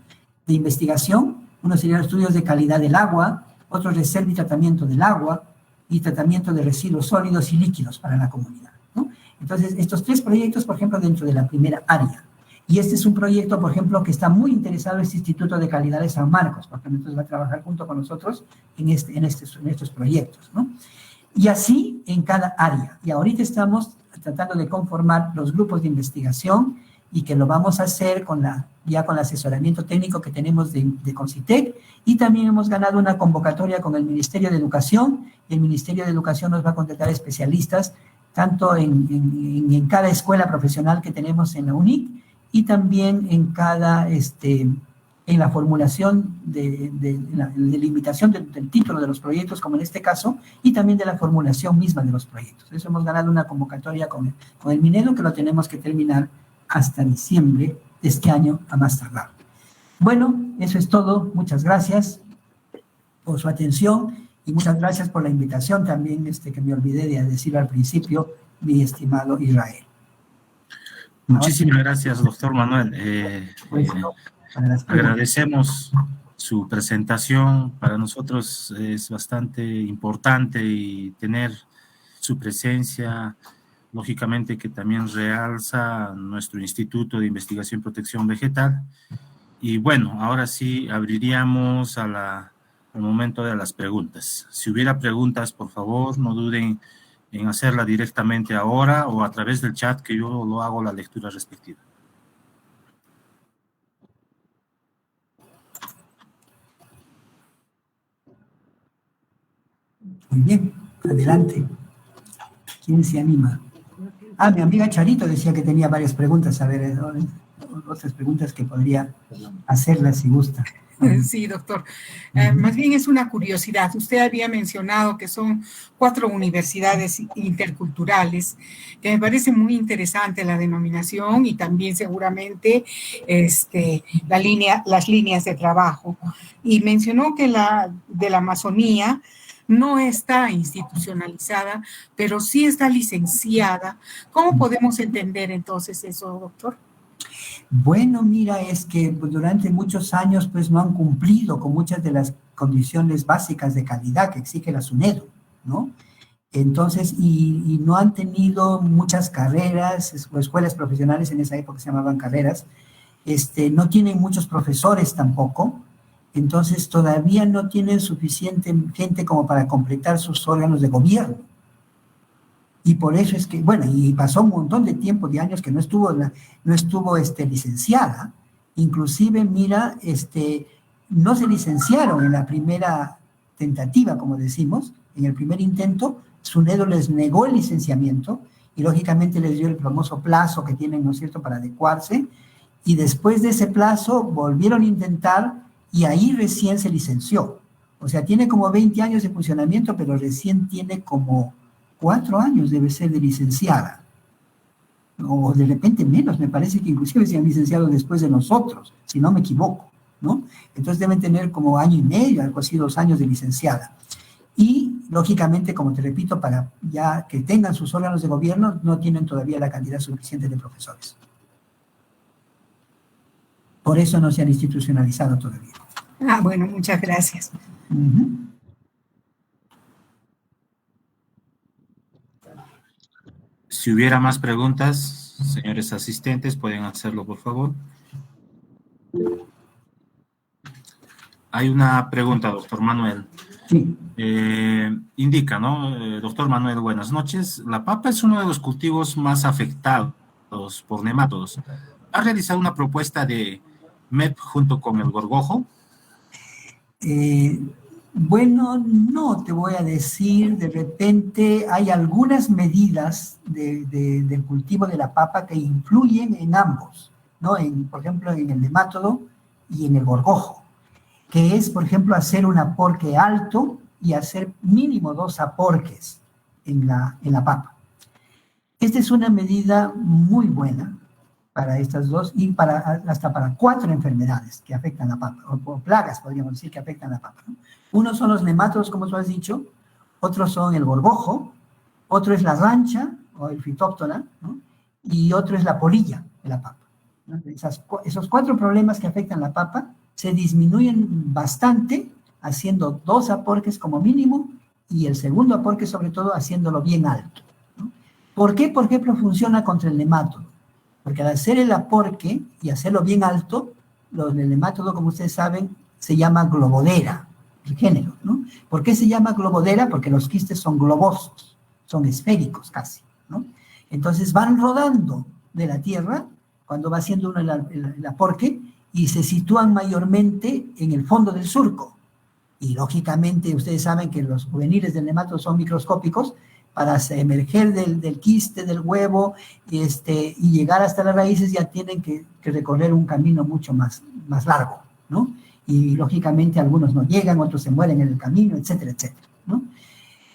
de investigación. Uno sería los estudios de calidad del agua, otro reserva y tratamiento del agua, y tratamiento de residuos sólidos y líquidos para la comunidad, ¿no? Entonces, estos 3 proyectos, por ejemplo, dentro de la primera área. Y este es un proyecto, por ejemplo, que está muy interesado este Instituto de Calidad de San Marcos, porque entonces va a trabajar junto con nosotros en estos proyectos, ¿no? Y así en cada área. Y ahorita estamos tratando de conformar los grupos de investigación, y que lo vamos a hacer ya con el asesoramiento técnico que tenemos de Concitec, y también hemos ganado una convocatoria con el Ministerio de Educación, y el Ministerio de Educación nos va a contratar especialistas, tanto en cada escuela profesional que tenemos en la UNIC, y también en la formulación de la delimitación del título de los proyectos, como en este caso, y también de la formulación misma de los proyectos. Eso hemos ganado una convocatoria con el Minedo, que lo tenemos que terminar hasta diciembre de este año a más tardar. Bueno, eso es todo. Muchas gracias por su atención y muchas gracias por la invitación también, que me olvidé de decirlo al principio, mi estimado Israel. Muchísimas gracias, doctor Manuel. Agradecemos su presentación. Para nosotros es bastante importante y tener su presencia, lógicamente, que también realza nuestro Instituto de Investigación y Protección Vegetal. Y bueno, ahora sí abriríamos al momento de las preguntas. Si hubiera preguntas, por favor, no duden en hacerla directamente ahora o a través del chat, que yo lo hago la lectura respectiva. Muy bien, adelante. ¿Quién se anima? Mi amiga Charito decía que tenía varias preguntas. A ver, otras preguntas que podría hacerlas si gusta. Sí, doctor. Más bien es una curiosidad. Usted había mencionado que son 4 universidades interculturales, que me parece muy interesante la denominación, y también seguramente las líneas de trabajo. Y mencionó que la de la Amazonía no está institucionalizada, pero sí está licenciada. ¿Cómo podemos entender entonces eso, doctor? Bueno, mira, es que durante muchos años pues no han cumplido con muchas de las condiciones básicas de calidad que exige la SUNEDO, ¿no? Entonces, y no han tenido muchas carreras o escuelas profesionales, en esa época se llamaban carreras, no tienen muchos profesores tampoco. Entonces todavía no tienen suficiente gente como para completar sus órganos de gobierno. Y por eso es que, bueno, y pasó un montón de tiempo, de años que no estuvo licenciada. Inclusive, mira, no se licenciaron en la primera tentativa, como decimos, en el primer intento. SUNEDO les negó el licenciamiento y lógicamente les dio el famoso plazo que tienen, ¿no es cierto?, para adecuarse. Y después de ese plazo volvieron a intentar, y ahí recién se licenció. O sea, tiene como 20 años de funcionamiento, pero recién tiene como 4 años, debe ser de licenciada. O de repente menos, me parece que inclusive se han licenciado después de nosotros, si no me equivoco, ¿no? Entonces deben tener como año y medio, algo así, 2 años de licenciada. Y, lógicamente, como te repito, para ya que tengan sus órganos de gobierno, no tienen todavía la cantidad suficiente de profesores. Por eso no se han institucionalizado todavía. Ah, bueno, muchas gracias. Si hubiera más preguntas, señores asistentes, pueden hacerlo, por favor. Hay una pregunta, doctor Manuel. Sí. Indica, ¿no? Doctor Manuel, buenas noches. La papa es uno de los cultivos más afectados por nematodos. ¿Ha realizado una propuesta de MEP junto con el gorgojo? Bueno, no te voy a decir, de repente hay algunas medidas del cultivo de la papa que influyen en ambos, ¿no? Por ejemplo, en el nemátodo y en el gorgojo, que es, por ejemplo, hacer un aporque alto y hacer mínimo 2 aporques en la papa. Esta es una medida muy buena para estas dos y hasta para 4 enfermedades que afectan la papa, o plagas, podríamos decir, que afectan la papa, ¿no? Uno son los nemátodos, como tú has dicho, otros son el gorgojo, otro es la rancha o el Phytophthora, ¿no? Y otro es la polilla de la papa, ¿no? Esos 4 problemas que afectan la papa se disminuyen bastante haciendo 2 aporques como mínimo y el segundo aporque sobre todo haciéndolo bien alto, ¿no? ¿Por qué? Por ejemplo, funciona contra el nemátodo. Porque al hacer el aporque y hacerlo bien alto, el nemátodo, como ustedes saben, se llama globodera, el género, ¿no? ¿Por qué se llama globodera? Porque los quistes son globosos, son esféricos casi, ¿no? Entonces van rodando de la tierra cuando va haciendo uno el aporque y se sitúan mayormente en el fondo del surco. Y lógicamente ustedes saben que los juveniles del nemátodo son microscópicos. Para emerger del quiste, del huevo, y llegar hasta las raíces ya tienen que recorrer un camino mucho más largo, ¿no? Y lógicamente algunos no llegan, otros se mueren en el camino, etcétera, etcétera, ¿no?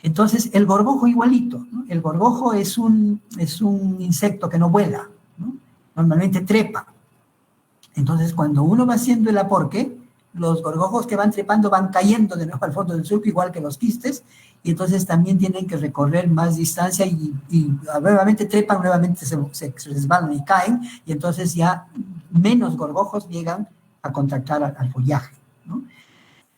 Entonces, el gorgojo igualito, ¿no? El gorgojo es un insecto que no vuela, ¿no? Normalmente trepa. Entonces, cuando uno va haciendo el aporque, los gorgojos que van trepando van cayendo de nuevo al fondo del surco, igual que los quistes, y entonces también tienen que recorrer más distancia y nuevamente trepan, nuevamente se resbalan y caen, y entonces ya menos gorgojos llegan a contactar al follaje, ¿no?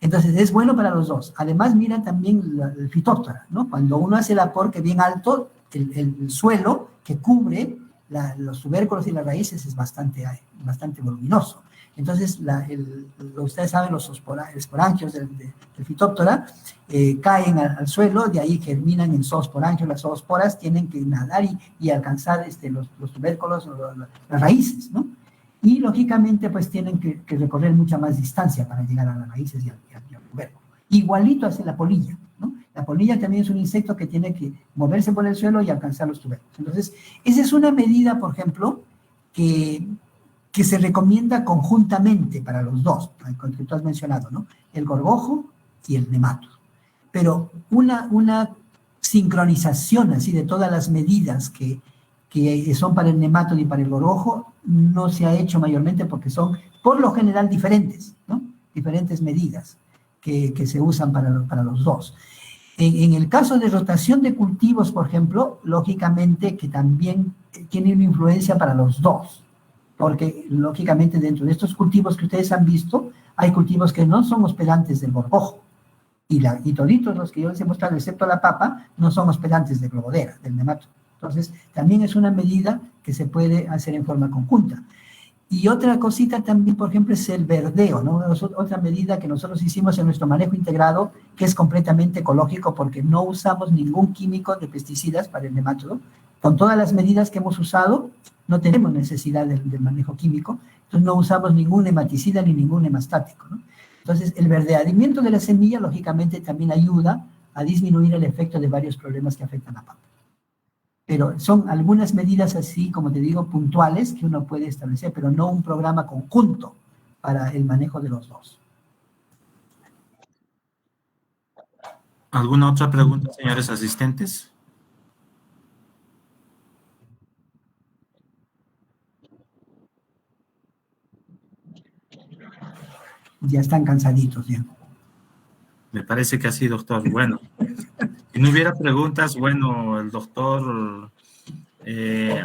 Entonces es bueno para los dos. Además, mira también el Phytophthora, ¿no? Cuando uno hace el aporque bien alto, el suelo que cubre los tubérculos y las raíces es bastante voluminoso. Entonces, ustedes saben, los esporangios del Phytophthora caen al suelo, de ahí germinan en zoosporangios. Las zoosporas tienen que nadar y alcanzar los tubérculos o las raíces, ¿no? Y, lógicamente, pues tienen que recorrer mucha más distancia para llegar a las raíces y al tubérculo. Igualito hace la polilla, ¿no? La polilla también es un insecto que tiene que moverse por el suelo y alcanzar los tubérculos. Entonces, esa es una medida, por ejemplo, que se recomienda conjuntamente para los dos, que tú has mencionado, ¿no? El gorgojo y el nemátodo. Pero una sincronización así de todas las medidas que son para el nemátodo y para el gorgojo no se ha hecho mayormente porque son, por lo general, diferentes, ¿no? Diferentes medidas que se usan para los dos. En el caso de rotación de cultivos, por ejemplo, lógicamente que también tiene una influencia para los dos, porque lógicamente dentro de estos cultivos que ustedes han visto, hay cultivos que no son hospedantes del gorgojo, y toditos los que yo les he mostrado, excepto la papa, no son hospedantes de globodera, del nemátodo. Entonces, también es una medida que se puede hacer en forma conjunta. Y otra cosita también, por ejemplo, es el verdeo, ¿no? Es otra medida que nosotros hicimos en nuestro manejo integrado, que es completamente ecológico, porque no usamos ningún químico de pesticidas para el nemátodo. Con todas las medidas que hemos usado, no tenemos necesidad del manejo químico, entonces no usamos ningún nematicida ni ningún nemastático, ¿no? Entonces, el verdeamiento de la semilla, lógicamente, también ayuda a disminuir el efecto de varios problemas que afectan a la papa. Pero son algunas medidas así, como te digo, puntuales que uno puede establecer, pero no un programa conjunto para el manejo de los dos. ¿Alguna otra pregunta, señores asistentes? Ya están cansaditos ya. Me parece que así, doctor. Bueno, si no hubiera preguntas, bueno, el doctor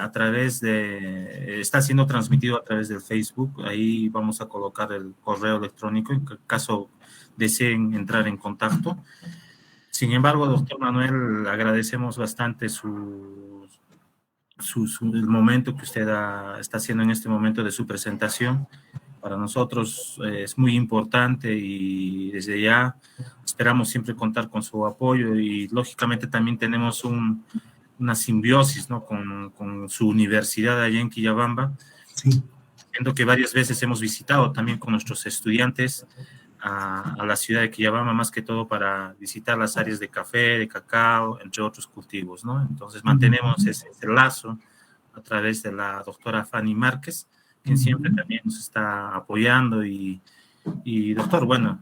a través de, está siendo transmitido a través del Facebook. Ahí vamos a colocar el correo electrónico en caso deseen entrar en contacto. Sin embargo, doctor Manuel, agradecemos bastante el momento que usted está haciendo en este momento de su presentación. Para nosotros es muy importante y desde ya esperamos siempre contar con su apoyo y lógicamente también tenemos una simbiosis, ¿no? con su universidad allá en Quillabamba. Sí. Siendo que varias veces hemos visitado también con nuestros estudiantes a la ciudad de Quillabamba, más que todo para visitar las áreas de café, de cacao, entre otros cultivos, ¿no? Entonces mantenemos ese lazo a través de la doctora Fanny Márquez, quien siempre también nos está apoyando y doctor, bueno,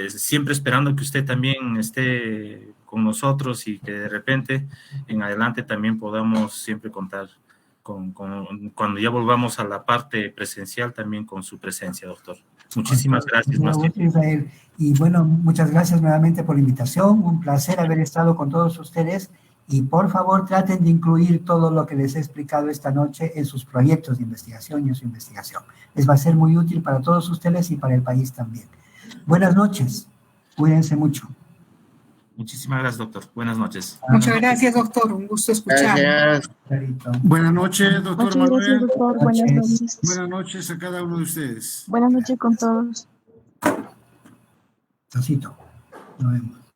siempre esperando que usted también esté con nosotros y que de repente en adelante también podamos siempre contar cuando ya volvamos a la parte presencial también con su presencia, doctor. Muchísimas gracias. Israel. Y bueno, muchas gracias nuevamente por la invitación, un placer haber estado con todos ustedes y por favor traten de incluir todo lo que les he explicado esta noche en sus proyectos de investigación y en su investigación. Les va a ser muy útil para todos ustedes y para el país también. Buenas noches, cuídense mucho. Muchísimas gracias, doctor. Buenas noches. Muchas gracias, doctor. Un gusto escuchar. Buenas noches, doctor Muchas Manuel. gracias, doctor. Buenas noches. Buenas noches a cada uno de ustedes. Buenas noches con todos. Tacito. Nos vemos.